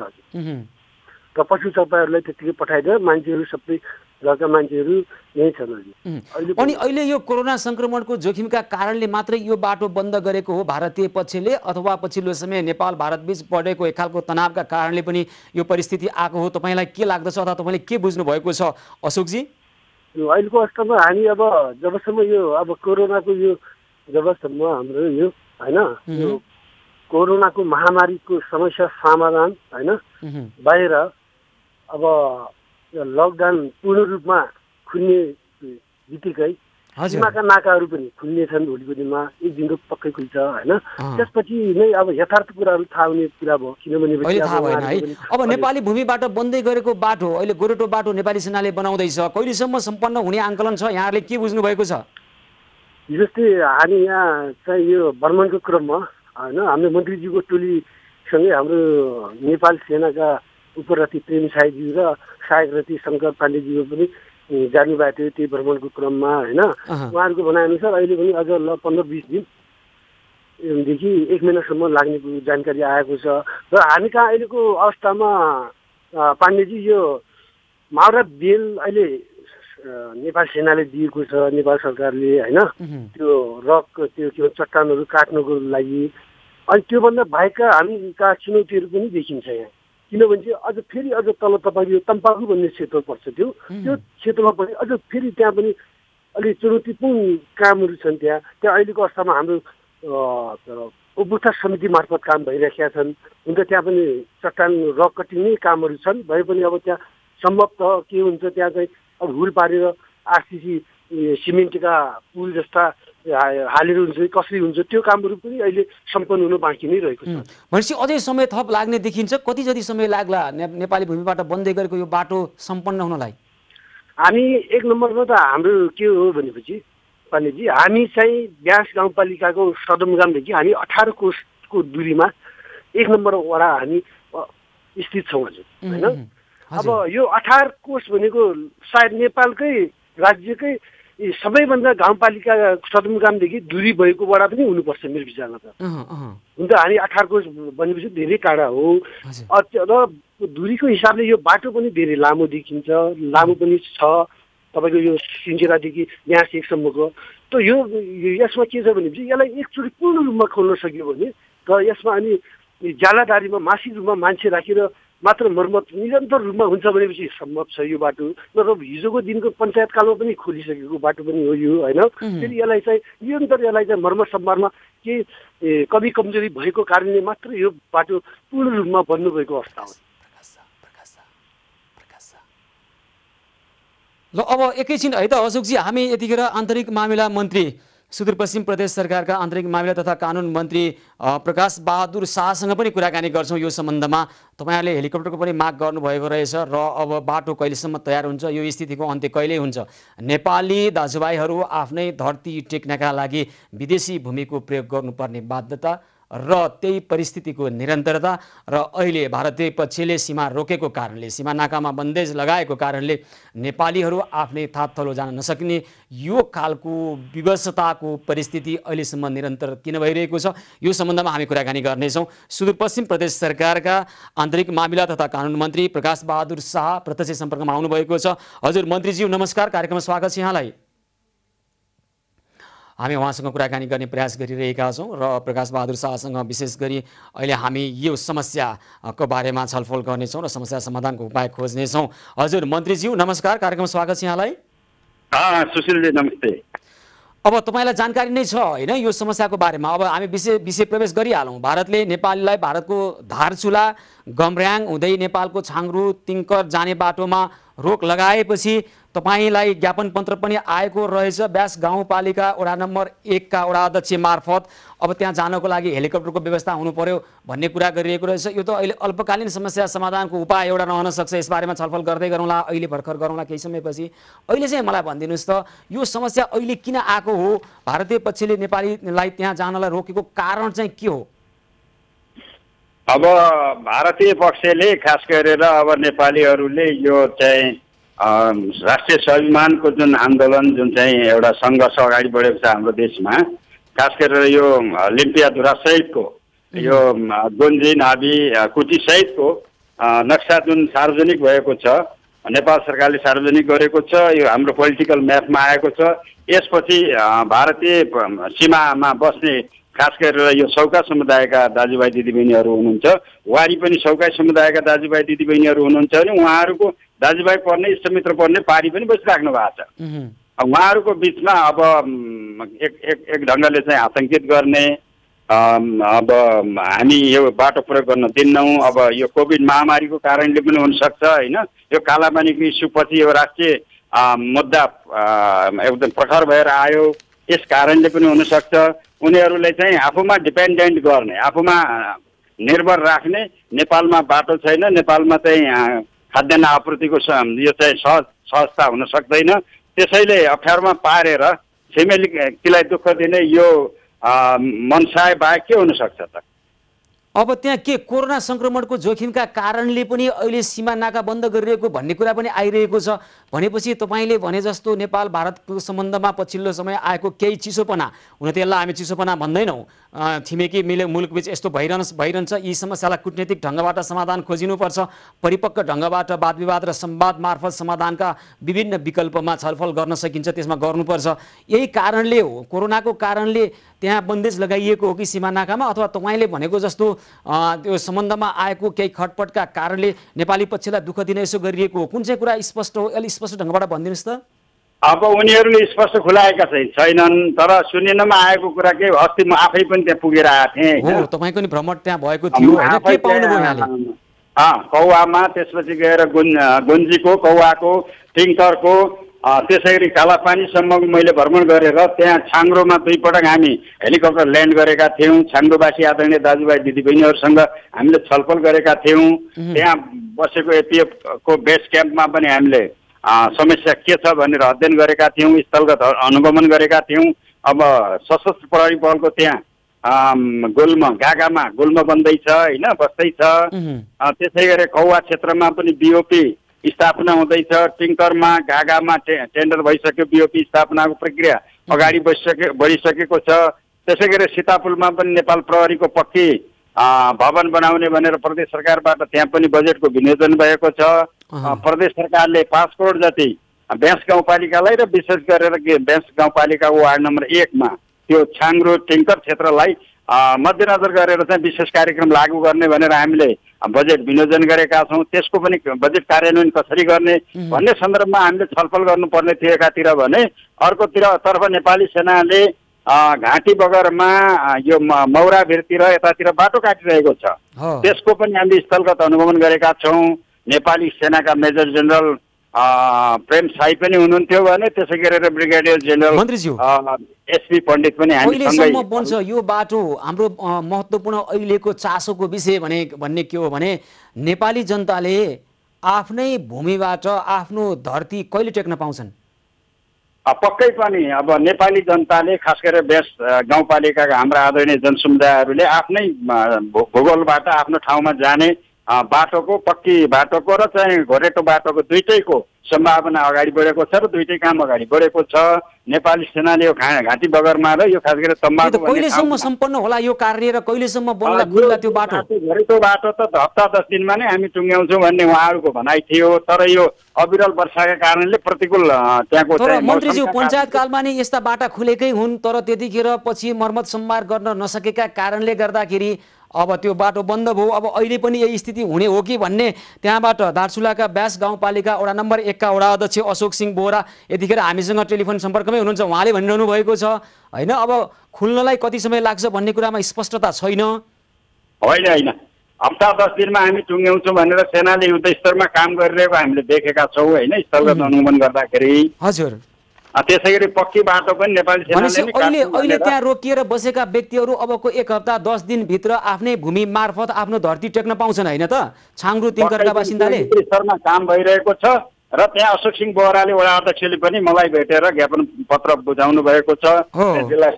र पछि तपाईँहरूलाई त्यतिकै पठाइदिएर मान्छेहरू सबै घरका मान्छेहरू यहीँ छन्। अनि अहिले यो कोरोना संक्रमणको जोखिमका कारणले मात्रै यो बाटो बन्द गरेको हो भारतीय पक्षले अथवा पछिल्लो समय नेपाल भारत बीच बढेको एक खालको तनावका कारणले पनि यो परिस्थिति आएको हो? तपाईलाई के लाग्दछ अथवा तपाईले के बुझ्नु भएको छ अशोकजी? अहिलेको अवस्थामा हामी अब जबसम्म यो अब कोरोनाको यो जबसम्म हाम्रो यो हैन यो कोरोनाको महामारीको समस्या समाधान हैन बाहिर अब लकडाउन पूर्ण रूपमा खुल्ने बित्तिकै सीमाका नाकाहरू पनि खुल्ने छन्। भोलिको दिनमा एक दिनको पक्कै खुल्छ हैन। त्यसपछि नै अब यथार्थ कुराहरू थाहा हुने कुरा भयो। किनभने अब नेपाली भूमिबाट बन्दै गरेको बाटो अहिले गोरेटो बाटो नेपाली सेनाले बनाउँदैछ, कहिलेसम्म सम्पन्न हुने आंकलन छ? यहाँहरूले के बुझ्नु भएको छ? जस्तै हामी यहाँ चाहिँ यो भ्रमणको क्रममा हैन हाम्रो मन्त्रीजीको टोलीसँगै हाम्रो नेपाल सेनाका उपरथी प्रेम साईजी र सहायक रथी शङ्कर पाण्डेजीको पनि जानुभएको थियो त्यही भ्रमणको क्रममा हैन। उहाँहरूको भनाइअनुसार अहिले पनि अझ 15-20 दिनदेखि 1 महिनासम्म लाग्ने जानकारी आएको छ। र हामी कहाँ अहिलेको अवस्थामा पाण्डेजी यो माउरा बेल अहिले नेपाल सेनाले दिएको छ, नेपाल सरकारले हैन त्यो रक त्यो के चट्टानहरू काट्नको लागि। अनि त्योभन्दा बाहेकका हामी कहाँ चुनौतीहरू पनि देखिन्छ यहाँ। किनभने चाहिँ अझ फेरि अझ तल तपाईँको तम्पाकु भन्ने क्षेत्र पर्छ त्यो क्षेत्रमा पनि अझ फेरि त्यहाँ पनि अलिक चुनौतीपूर्ण कामहरू छन्। त्यहाँ अहिलेको अवस्थामा हाम्रो उपभोक्ता समिति मार्फत काम भइरहेका छन्। हुन त त्यहाँ पनि चट्टान रक कटिङ कामहरू छन् भए पनि अब त्यहाँ सम्भवतः के हुन्छ त्यहाँ चाहिँ अब हुल पारेर आरसीसी सिमेन्टका पुल जस्ता हालेर हुन्छ कसरी हुन्छ त्यो कामहरू पनि अहिले सम्पन्न हुनु बाँकी नै रहेको छ। भनेपछि अझै समय थप लाग्ने देखिन्छ। कति जति समय लाग्ला नेपाली भूमिबाट बन्दै गरेको यो बाटो सम्पन्न हुनलाई? हामी एक नम्बरमा त हाम्रो के हो भनेपछि पाण्डेजी हामी चाहिँ ब्यास गाउँपालिकाको सदरमुकामदेखि हामी 18 कोसको दूरीमा 1 नम्बर वडा हामी स्थित छौँ हजुर हैन। अब यो 18 कोस भनेको सायद नेपालकै राज्यकै सबैभन्दा गाउँपालिका सदरमुकामदेखि दूरी भएको वडा पनि हुनुपर्छ मेरो विचारमा त। हुन त हामी 18 कोस भनेपछि धेरै टाढा हो र दूरीको हिसाबले यो बाटो पनि धेरै लामो देखिन्छ, लामो पनि छ तपाईँको यो सिन्चेरादेखि ब्यास 1 सम्मको। त यो यसमा के छ भनेपछि यसलाई एकचोटि पूर्ण रूपमा खोल्न सक्यो भने र यसमा अनि जालादारीमा मासिक रूपमा मान्छे राखेर मात्र मर्मत निरन्तर रूपमा हुन्छ भनेपछि सम्भव छ यो बाटो। र हिजोको दिनको पञ्चायत कालमा पनि खोलिसकेको बाटो पनि हो यो हैन। फेरि यसलाई चाहिँ निरन्तर यसलाई चाहिँ मर्मत सम्भारमा के कमी कमजोरी भएको कारणले मात्र यो बाटो पूर्ण रूपमा बन्नु भएको अवस्था हो। ल अब एकैछिन है त अशोकजी, हामी यतिखेर आन्तरिक मामिला मन्त्री सुदूरपश्चिम प्रदेश सरकारका आन्तरिक मामिला तथा कानुन मन्त्री प्रकाश बहादुर शाहसँग पनि कुराकानी गर्छौँ यो सम्बन्धमा। तपाईँहरूले हेलिकप्टरको पनि माग गर्नुभएको रहेछ र अब बाटो कहिलेसम्म तयार हुन्छ, यो स्थितिको अन्त्य कहिले हुन्छ? नेपाली दाजुभाइहरू आफ्नै धरती टेक्नका लागि विदेशी भूमिको प्रयोग गर्नुपर्ने बाध्यता र त्यही परिस्थितिको निरन्तरता र अहिले भारतीय पक्षले सीमा रोकेको कारणले, सीमा नाकामा बन्देज लगाएको कारणले नेपालीहरू आफ्नै थातथलो जान नसक्ने यो खालको विवशताको परिस्थिति अहिलेसम्म निरन्तर किन भइरहेको छ, यो सम्बन्धमा हामी कुराकानी गर्नेछौँ। सुदूरपश्चिम प्रदेश सरकारका आन्तरिक मामिला तथा कानुन मन्त्री प्रकाश बहादुर शाह प्रत्यक्ष सम्पर्कमा आउनुभएको छ। हजुर मन्त्रीज्यू नमस्कार, कार्यक्रममा स्वागत छ यहाँलाई। हामी उहाँसँग कुराकानी गर्ने प्रयास गरिरहेका छौँ र प्रकाश बहादुर शाहसँग विशेष गरी अहिले हामी यो समस्याको बारेमा छलफल गर्नेछौँ र समस्या समाधानको उपाय खोज्नेछौँ। हजुर मन्त्रीज्यू नमस्कार, कार्यक्रममा स्वागत छ यहाँलाई। सुशीलजी नमस्ते। अब तपाईँलाई जानकारी नै छ होइन यो समस्याको बारेमा, अब हामी विषय प्रवेश गरिहालौँ। भारतले नेपालीलाई भारतको धारचुला गम्र्याङ हुँदै नेपालको छाङ्ग्रु तिङ्कर जाने बाटोमा रोक लगाएपछि तपाईँलाई ज्ञापन पत्र पनि आएको रहेछ ब्यास गाउँपालिका वडा नम्बर 1 का वडा अध्यक्ष मार्फत। अब त्यहाँ जानको लागि हेलिकप्टरको व्यवस्था हुनु पर्यो भन्ने कुरा गरिएको रहेछ। यो त अहिले अल्पकालीन समस्या समाधानको उपाय एउटा रहन सक्छ, यसबारेमा छलफल गर्दै गरौँला, अहिले भर्खर गरौँला केही समयपछि। अहिले चाहिँ मलाई भनिदिनुहोस् त यो समस्या अहिले किन आएको हो, भारतीय पक्षले नेपालीलाई त्यहाँ जानलाई रोकेको कारण चाहिँ के हो? अब भारतीय पक्षले खास गरेर अब नेपालीहरूले यो चाहिँ राष्ट्रिय स्वाभिमानको जुन आन्दोलन, जुन चाहिँ एउटा सङ्घर्ष अगाडि बढेको छ हाम्रो देशमा, खास गरेर यो लिम्पियाधुरा सहितको यो गोन्जी नाभी कुटी सहितको नक्सा जुन सार्वजनिक भएको छ, नेपाल सरकारले सार्वजनिक गरेको छ, यो हाम्रो पोलिटिकल म्यापमा आएको छ। यसपछि भारतीय सीमामा बस्ने खास गरेर यो सौका समुदायका दाजुभाइ दिदीबहिनीहरू हुनुहुन्छ, वारी पनि सौका समुदायका दाजुभाइ दिदीबहिनीहरू हुनुहुन्छ भने उहाँहरूको दाजुभाइ पर्ने इष्टमित्र पर्ने पारी पनि बसिराख्नु भएको छ। उहाँहरूको बिचमा अब एक ढङ्गले चाहिँ आतङ्कित गर्ने, अब हामी यो बाटो प्रयोग गर्न दिन्नौँ, अब यो कोभिड महामारीको कारणले पनि हुनसक्छ होइन, यो कालापानीको इस्युपछि यो राष्ट्रिय मुद्दा एकदम प्रखर भएर आयो, यस कारणले पनि हुनसक्छ। उनीहरूलाई चाहिँ आफूमा डिपेन्डेन्ट गर्ने, आफूमा निर्भर राख्ने, नेपालमा बाटो छैन, नेपालमा चाहिँ खाद्यान्न आपूर्तिको यो चाहिँ सहजता हुन सक्दैन, त्यसैले अप्ठ्यारोमा पारेर छिमेकीलाई दुःख दिने यो मनसाय बाहेक के हुनसक्छ त? अब त्यहाँ के कोरोना संक्रमणको जोखिमका कारणले पनि अहिले सीमा नाका बन्द गरिरहेको भन्ने कुरा पनि आइरहेको छ। भनेपछि तपाईँले भने जस्तो नेपाल भारतको सम्बन्धमा पछिल्लो समय आएको केही चिसोपना, हुन त यसलाई हामी चिसोपना भन्दैनौँ, छिमेकी मुलुकबीच यस्तो भइरहन्छ, यी समस्यालाई कूटनीतिक ढङ्गबाट समाधान खोजिनुपर्छ, परिपक्व ढङ्गबाट वाद विवाद र संवाद मार्फत समाधानका विभिन्न विकल्पमा छलफल गर्न सकिन्छ, त्यसमा गर्नुपर्छ। यही कारणले हो, कोरोनाको कारणले त्यहाँ बन्देज लगाइएको हो कि सीमा नाकामा, अथवा तपाईँले भनेको जस्तो त्यो सम्बन्धमा आएको केही खटपटका कारणले नेपाली पक्षलाई दुःख दिन यसो गरिएको हो? कुन चाहिँ कुरा स्पष्ट हो, अलि स्पष्ट ढङ्गबाट भनिदिनुहोस् त। अब उनीहरूले स्पष्ट खुलाएका छैनन्, तर सुनिनमा आएको कुरा के, अस्ति म आफै पनि त्यहाँ पुगेर आएको थिएँ। हो, तपाईँको नि भ्रमण त्यहाँ भएको थियो हैन? के पाउनुभयो यहाँले? कौवामा, त्यसपछि गएर गुन्जीको, कौवाको, टिङ्करको, त्यसै गरी कालापानीसम्मको मैले भ्रमण गरेर त्यहाँ छाङ्ग्रोमा 2 पटक हामी हेलिकप्टर ल्यान्ड गरेका थियौँ। छाङ्ग्रोवासी आदरणीय दाजुभाइ दिदीबहिनीहरूसँग हामीले छलफल गरेका थियौँ। त्यहाँ बसेको एपिएफको बेस क्याम्पमा पनि हामीले समस्या के छ भनेर अध्ययन गरेका थियौँ, स्थलगत अनुगमन गरेका थियौँ। अब सशस्त्र प्रहरी बलको त्यहाँ गागामा गुल्म बन्दैछ होइन, बस्दैछ। त्यसै गरी कौवा क्षेत्रमा पनि बिओपी स्थापना हुँदैछ, टिङ्करमा गागामा टेन्डर भइसक्यो, बिओपी स्थापनाको प्रक्रिया अगाडि बढिसकेको छ। त्यसै गरी सीतापुलमा पनि नेपाल प्रहरीको पक्की भवन बनाउने भनेर प्रदेश सरकारबाट त्यहाँ पनि बजेटको विनियोजन भएको छ। प्रदेश सरकारले 5 करोड जति बेंस गाउँपालिकालाई र विशेष गरेर बेंस गाउँपालिकाको वार्ड नम्बर 1 मा त्यो छाङ्ग्रो टिङ्कर क्षेत्रलाई मध्यनजर गरेर चाहिँ विशेष कार्यक्रम लागू गर्ने भनेर हामीले बजेट विनियोजन गरेका छौँ। त्यसको पनि बजेट कार्यान्वयन कसरी गर्ने भन्ने सन्दर्भमा हामीले छलफल गर्नुपर्ने थियो एकातिर भने, अर्कोतर्फ नेपाली सेनाले घाँटी बगरमा यो मौराभिरतिर यतातिर बाटो काटिरहेको छ, त्यसको पनि हामीले स्थलगत अनुगमन गरेका छौँ। नेपाली सेनाका मेजर जेनरल प्रेम साई पनि हुनुहुन्थ्यो भने, त्यसै गरेर ब्रिगेडियर जेनरल एसपी पण्डित पनि हामीसँगै बन्छ। यो बाटो हाम्रो महत्त्वपूर्ण अहिलेको चासोको विषय भन्ने के हो भने, नेपाली जनताले आफ्नै भूमिबाट आफ्नो धरती कहिले टेक्न पाउँछन्? पक्कै पनि अब नेपाली जनताले खास गरेर बेस गाउँपालिकाका हाम्रा आदरणीय जनसमुदायहरूले आफ्नै भूगोलबाट आफ्नो ठाउँमा जाने बाटोको पक्की बाटोको र चाहिँ घोरेटो बाटोको दुईटैको सम्भावना अगाडि बढेको छ र दुईटै काम अगाडि बढेको छ। नेपाली सेनाले यो घाँटी बगरमा र यो खास गरेर तम्बाकु कहिलेसम्म सम्पन्न होला यो कार्य र कहिलेसम्म बन्ला खुल्ला त्यो बाटो? घोरेटो बाटो त हप्ता 10 दिनमा नै हामी टुङ्ग्याउँछौँ भन्ने उहाँहरूको भनाइ थियो, तर यो अविरल वर्षाका कारणले प्रतिकूल त्यहाँको तर मन्त्रीज्यू पञ्चायत कालमा नै यस्ता बाटा खुलेकै हुन्, तर त्यतिखेर पछि मर्मत सम्मार गर्न नसकेका कारणले गर्दाखेरि अब त्यो बाटो बन्द भयो। अब अहिले पनि यही स्थिति हुने हो कि भन्ने त्यहाँबाट दार्चुलाका ब्यास गाउँपालिका वडा नम्बर 1 का वडा अध्यक्ष अशोक सिंह बोहरा यतिखेर हामीसँग टेलिफोन सम्पर्कमै हुनुहुन्छ। उहाँले भनिरहनु भएको छ होइन, अब खुल्नलाई कति समय लाग्छ भन्ने कुरामा स्पष्टता छैन। होइन, हप्ता 10 दिनमा हामी टुङ्ग्याउँछौँ भनेर सेनाले युद्ध स्तरमा काम गरिरहेको हामीले देखेका छौँ होइन, स्थलगत अनुगमन गर्दाखेरि। हजुर, त्यसै गरी पक्की बाटो पनि नेपाली सेनाले अहिले त्यहाँ रोकिएर बसेका व्यक्तिहरू अबको 1 हप्ता 10 दिनभित्र आफ्नै भूमि मार्फत आफ्नो धरती टेक्न पाउँछन् होइन त? छाङ्ग्रु तिङकरका बासिन्दाले स्तरमा काम भइरहेको छ र त्यहाँ अशोक सिंह बोहराले वडा अध्यक्षले पनि मलाई भेटेर ज्ञापन पत्र बुझाउनु भएको छ। जिल्ला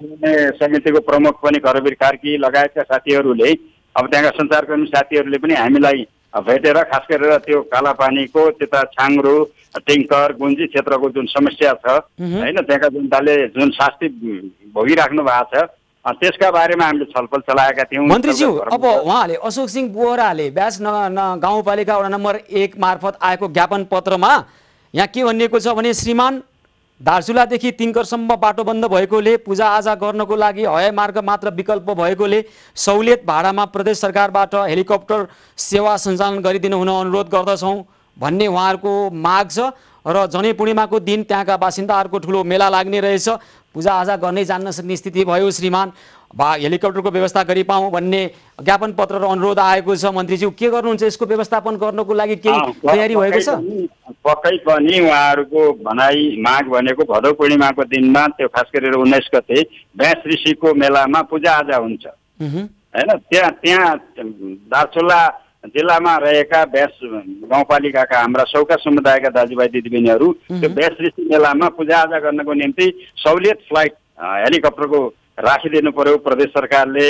समितिको प्रमुख पनि करवीर कार्की लगायतका साथीहरूले अब त्यहाँका सञ्चारकर्मी साथीहरूले पनि हामीलाई भेटेर खास गरेर त्यो कालापानीको त्यता छाङ्ग्रु टिङ्कर गुन्जी क्षेत्रको जुन समस्या छ होइन, त्यहाँका जनताले जुन शास्ति भोगिराख्नु भएको छ त्यसका बारेमा हामीले छलफल चलाएका थियौँ। मन्त्रीज्यू, अब उहाँले अशोक सिंह बोहराले ब्यास गाउँपालिका वडा नम्बर 1 मार्फत आएको ज्ञापन पत्रमा यहाँ के भनिएको छ भने, श्रीमान दार्चुलादेखि तिङकरसम्म बाटो बन्द भएकोले पूजाआजा गर्नको लागि हवाई मार्ग मात्र विकल्प भएकोले सहुलियत भाडामा प्रदेश सरकारबाट हेलिकप्टर सेवा सञ्चालन गरिदिनु हुन अनुरोध गर्दछौँ भन्ने उहाँहरूको माग छ। र जनै पूर्णिमाको दिन त्यहाँका बासिन्दाहरूको ठुलो मेला लाग्ने रहेछ, पूजाआजा गर्नै जान्न सक्ने स्थिति भयो, श्रीमान हेलिकप्टरको व्यवस्था गरिपाउँ भन्ने ज्ञापन पत्र र अनुरोध आएको छ। मन्त्रीज्यू के गर्नुहुन्छ यसको व्यवस्थापन गर्नको लागि? केही तयारी भएको छ? पक्कै पनि उहाँहरूको भनाइ माग भनेको भदौ पूर्णिमाको दिनमा त्यो खास गरेर 19 गते ब्यास ऋषिको मेलामा पूजाआजा हुन्छ होइन। त्यहाँ दार्चुला जिल्लामा रहेका ब्यास गाउँपालिकाका हाम्रा सौका समुदायका दाजुभाइ दिदीबहिनीहरू त्यो ब्यास ऋषि मेलामा पूजाआजा गर्नको निम्ति सहुलियत फ्लाइट हेलिकप्टरको राखिदिनु पर्यो प्रदेश सरकारले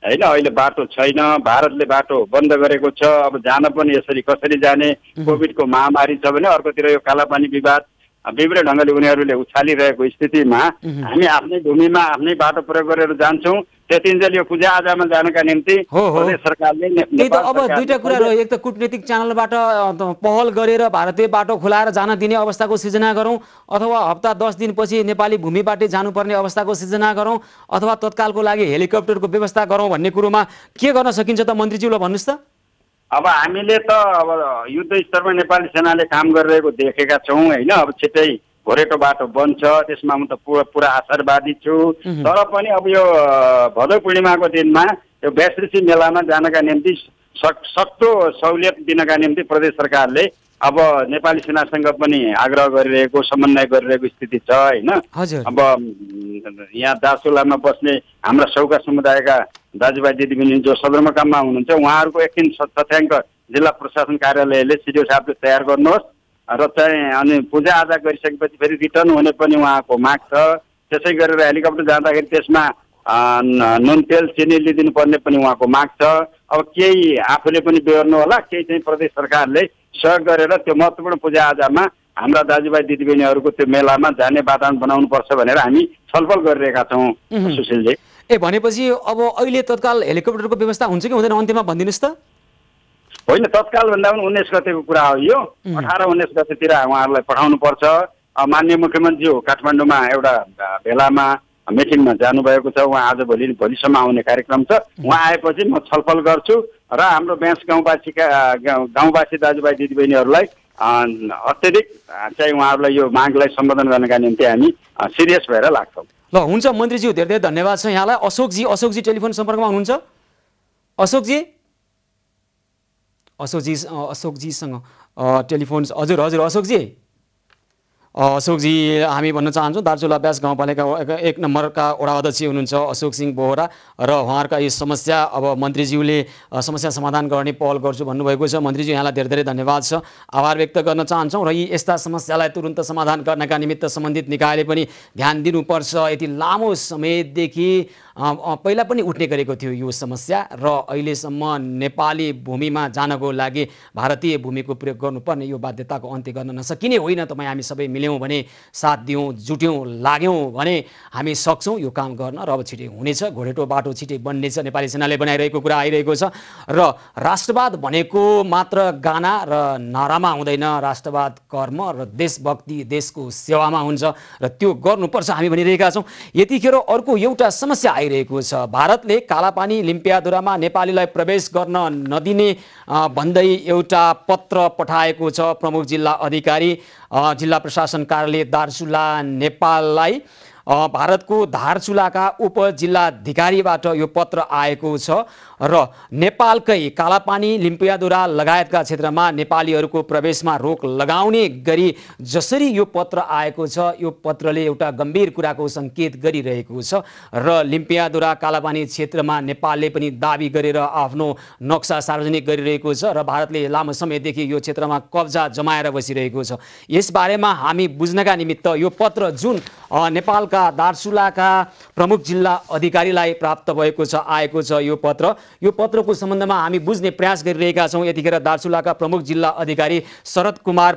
होइन। अहिले बाटो छैन, भारतले बाटो बन्द गरेको छ। अब जान पनि यसरी कसरी जाने? कोभिडको महामारी छ भने अर्कोतिर यो कालापानी विवाद विभिन्न ढङ्गले उनीहरूले उछालिरहेको स्थितिमा हामी आफ्नै भूमिमा आफ्नै बाटो प्रयोग गरेर जान्छौँ। त्यतिन्जेल यो पूजाआजामा जानका निम्ति प्रदेश सरकारले अब दुईटा कुरा रह्यो, एक त कूटनीतिक च्यानलबाट पहल गरेर भारतीय बाटो खुलाएर जान दिने अवस्थाको सृजना गरौँ, अथवा हप्ता 10 दिनपछि नेपाली भूमिबाटै जानुपर्ने अवस्थाको सृजना गरौँ, अथवा तत्कालको लागि हेलिकप्टरको व्यवस्था गरौँ भन्ने कुरोमा के गर्न सकिन्छ त मन्त्रीज्यूलाई भन्नुहोस् त? अब हामीले त अब युद्ध स्तरमा नेपाली सेनाले काम गरिरहेको देखेका छौँ होइन। अब छिट्टै घोरेटो बाटो बन्छ, त्यसमा म त पुरा आशावादी छु। तर पनि अब यो भदौ पूर्णिमाको दिनमा यो ब्यास ऋषि मेलामा जानका निम्ति सक्दो सहुलियत दिनका निम्ति प्रदेश सरकारले अब नेपाली सेनासँग पनि आग्रह गरिरहेको समन्वय गरिरहेको स्थिति छ होइन। अब यहाँ दार्चुलामा बस्ने हाम्रा सौका समुदायका दाजुभाइ दिदीबहिनी जो सदरमुकाममा हुनुहुन्छ उहाँहरूको एकदिन तथ्याङ्क जिल्ला प्रशासन कार्यालयले सिडिओ साहबले तयार गर्नुहोस् र चाहिँ अनि पूजाआजा गरिसकेपछि फेरि रिटर्न हुने पनि उहाँको माग छ। त्यसै गरेर हेलिकप्टर जाँदाखेरि त्यसमा नुन तेल चिनी लिइदिनु पर्ने पनि उहाँको माग छ। अब केही आफूले पनि बेहोर्नु होला, केही चाहिँ प्रदेश सरकारले सहयोग गरेर त्यो महत्त्वपूर्ण पूजाआजामा हाम्रा दाजुभाइ दिदीबहिनीहरूको त्यो मेलामा जाने वातावरण बनाउनुपर्छ भनेर हामी छलफल गरिरहेका छौँ सुशीलजी। भनेपछि अब अहिले तत्काल हेलिकप्टरको व्यवस्था हुन्छ कि हुँदैन अन्त्यमा भनिदिनुहोस् त? होइन, तत्काल भन्दा पनि 19 गतेको कुरा हो यो। 18-19 गतेतिर उहाँहरूलाई पठाउनु पर्छ। माननीय मुख्यमन्त्री काठमाडौँमा एउटा भेलामा मिटिङमा जानुभएको छ, उहाँ आज भोलिसम्म आउने कार्यक्रम छ। उहाँ आएपछि म छलफल गर्छु र हाम्रो ब्यास गाउँवासी दाजुभाइ दिदीबहिनीहरूलाई अत्यधिक चाहिँ उहाँहरूलाई यो मागलाई सम्बोधन गर्नका निम्ति हामी सिरियस भएर लाग्छौँ। ल हुन्छ मन्त्रीज्यू, धेरै धेरै धन्यवाद छ यहाँलाई। अशोकजी टेलिफोन सम्पर्कमा हुनुहुन्छ? अशोकजीसँग टेलिफोन। हजुर अशोकजी अशोकजी हामी भन्न चाहन्छौँ दार्चुला अभ्यास गाउँपालिका 1 नम्बरका वडा अध्यक्ष हुनुहुन्छ अशोक सिंह बोहरा र उहाँहरूका यो समस्या अब मन्त्रीज्यूले समस्या समाधान गर्ने पहल गर्छु भन्नुभएको छ। मन्त्रीज्यू यहाँलाई धेरै धेरै धन्यवाद छ, आभार व्यक्त गर्न चाहन्छौँ र यी यस्ता समस्यालाई तुरुन्त समाधान गर्नका निमित्त सम्बन्धित निकायले पनि ध्यान दिनुपर्छ। यति लामो समयदेखि पहिला पनि उठ्ने गरेको थियो यो समस्या र अहिलेसम्म नेपाली भूमिमा जानको लागि भारतीय भूमिको प्रयोग गर्नुपर्ने यो बाध्यताको अन्त्य गर्न नसकिने होइन। तपाईँ हामी सबै मिल्यौँ भने, साथ दियौँ, जुट्यौँ, लाग्यौँ भने हामी सक्छौँ यो काम गर्न र अब छिटै हुनेछ। घोडेटो बाटो छिटै बन्नेछ, नेपाली सेनाले बनाइरहेको कुरा आइरहेको छ र राष्ट्रवाद भनेको मात्र गाना र नारामा हुँदैन, राष्ट्रवाद कर्म र देशभक्ति देशको सेवामा हुन्छ र त्यो गर्नुपर्छ हामी भनिरहेका छौँ। यतिखेर अर्को एउटा समस्या आइरहेको छ। भारतले कालापानी लिम्पियाधुरामा नेपालीलाई प्रवेश गर्न नदिने भन्दै एउटा पत्र पठाएको छ प्रमुख जिल्ला अधिकारी जिल्ला प्रशासन कार्यालय दार्चुला नेपाललाई। भारतको धारचुलाका उपजिल्लाधिकारीबाट यो पत्र आएको छ र नेपालकै कालापानी लिम्पियाधुरा लगायतका क्षेत्रमा नेपालीहरूको प्रवेशमा रोक लगाउने गरी जसरी यो पत्र आएको छ, यो पत्रले एउटा गम्भीर कुराको सङ्केत गरिरहेको छ र लिम्पियाधुरा कालापानी क्षेत्रमा नेपालले पनि दाबी गरेर आफ्नो नक्सा सार्वजनिक गरिरहेको छ र भारतले लामो समयदेखि यो क्षेत्रमा कब्जा जमाएर बसिरहेको छ। यसबारेमा हामी बुझ्नका निमित्त यो पत्र जुन नेपालका दार्चुलाका प्रमुख जिल्ला अधिकारीलाई प्राप्त भएको छ, आएको छ यो पत्रको सम्बन्धमा हामी बुझ्ने प्रयास गरिरहेका छौँ। यतिखेर दार्चुलाका प्रमुख जिल्ला अधिकारी शरद कुमार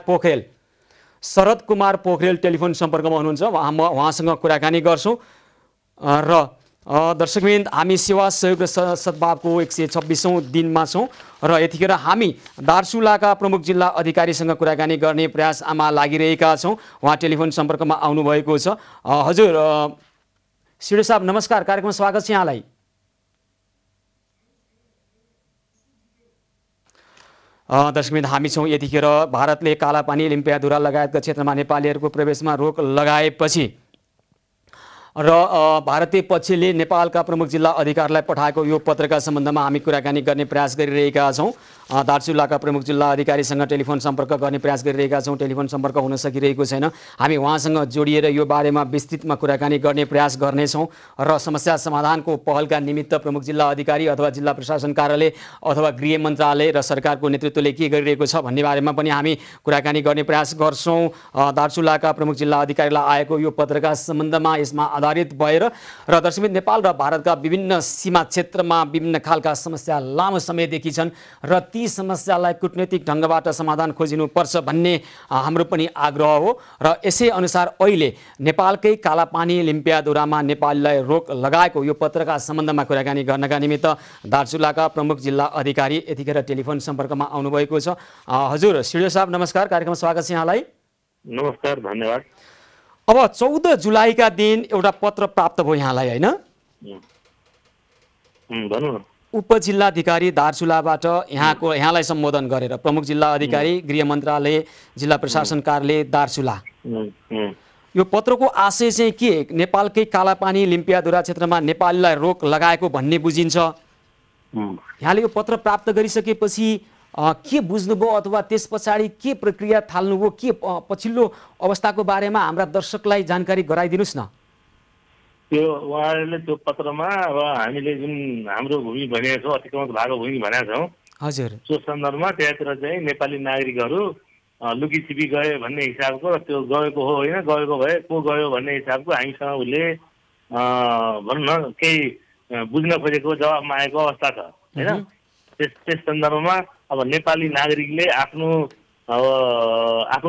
पोखरेल टेलिफोन सम्पर्कमा हुनुहुन्छ। म उहाँसँग कुराकानी गर्छौँ र दर्शकवृन्द हामी सेवा सहयोग र सद्भावको 126औं दिनमा छौँ र यतिखेर हामी दार्चुलाका प्रमुख जिल्ला अधिकारीसँग कुराकानी गर्ने प्रयासमा लागिरहेका छौँ। उहाँ टेलिफोन सम्पर्कमा आउनुभएको छ। हजुर सिडे साहब नमस्कार, कार्यक्रममा स्वागत छ यहाँलाई। दर्शकवृन्द हामी छौँ यतिखेर भारतले कालापानी लिम्पियाधुरा लगायतका क्षेत्रमा नेपालीहरूको प्रवेशमा रोक लगाएपछि र भारतीय पक्षले नेपालका प्रमुख जिल्ला अधिकारीलाई पठाएको यो पत्रका सम्बन्धमा हामी कुराकानी गर्ने प्रयास गरिरहेका छौँ। दार्चुलाका प्रमुख जिल्ला अधिकारीसँग टेलिफोन सम्पर्क गर्ने प्रयास गरिरहेका छौँ। टेलिफोन सम्पर्क हुन सकिरहेको छैन। हामी उहाँसँग जोडिएर यो बारेमा विस्तृतमा कुराकानी गर्ने प्रयास गर्नेछौँ र समस्या समाधानको पहलका निमित्त प्रमुख जिल्ला अधिकारी अथवा जिल्ला प्रशासन कार्यालय अथवा गृह मन्त्रालय र सरकारको नेतृत्वले के गरिरहेको छ भन्ने बारेमा पनि हामी कुराकानी गर्ने प्रयास गर्छौँ। दार्चुलाका प्रमुख जिल्ला अधिकारीलाई आएको यो पत्रका सम्बन्धमा यसमा आधारित भएर र दर्शकवृन्द नेपाल र भारतका विभिन्न सीमा क्षेत्रमा विभिन्न खालका समस्या लामो समयदेखि छन् र ती समस्यालाई कूटनीतिक ढङ्गबाट समाधान खोजिनुपर्छ भन्ने हाम्रो पनि आग्रह हो र यसै अनुसार अहिले नेपालकै कालापानी लिम्पियाधुरामा नेपालीलाई रोक लगाएको यो पत्रका सम्बन्धमा कुराकानी गर्नका निमित्त दार्चुलाका प्रमुख जिल्ला अधिकारी यतिखेर टेलिफोन सम्पर्कमा आउनुभएको छ। हजुर सिडिओ साहब नमस्कार, कार्यक्रममा स्वागत छ यहाँलाई। नमस्कार, धन्यवाद। अब 14 जुलाईका दिन एउटा पत्र प्राप्त भयो यहाँलाई होइन? भन्नु न। उपजिल्लाधिकारी दार्चुलाबाट यहाँलाई सम्बोधन गरेर प्रमुख जिल्ला अधिकारी गृह मन्त्रालय जिल्ला प्रशासन कार्यालय दार्चुला, यो पत्रको आशय चाहिँ के? नेपालकै कालापानी लिम्पियाधुरा क्षेत्रमा नेपालीलाई रोक लगाएको भन्ने बुझिन्छ। यहाँले यो पत्र प्राप्त गरिसकेपछि के बुझ्नुभयो अथवा त्यस पछाडि के प्रक्रिया थाल्नुभयो? के पछिल्लो अवस्थाको बारेमा हाम्रा दर्शकलाई जानकारी गराइदिनुहोस् न। त्यो उहाँहरूले त्यो पत्रमा अब हामीले जुन हाम्रो भूमि भनेको छौँ, अतिक्रमण भएको भूमि भनेका छौँ, हजुर, त्यो सन्दर्भमा त्यहाँतिर चाहिँ नेपाली नागरिकहरू लुकीछिपी गए भन्ने हिसाबको र त्यो गएको हो होइन, गएको भए को गयो भन्ने हिसाबको हामीसँग उसले भनौँ न केही बुझ्न खोजेको जवाब मागेको अवस्था छ होइन। त्यस सन्दर्भमा अब नेपाली नागरिकले आफ्नो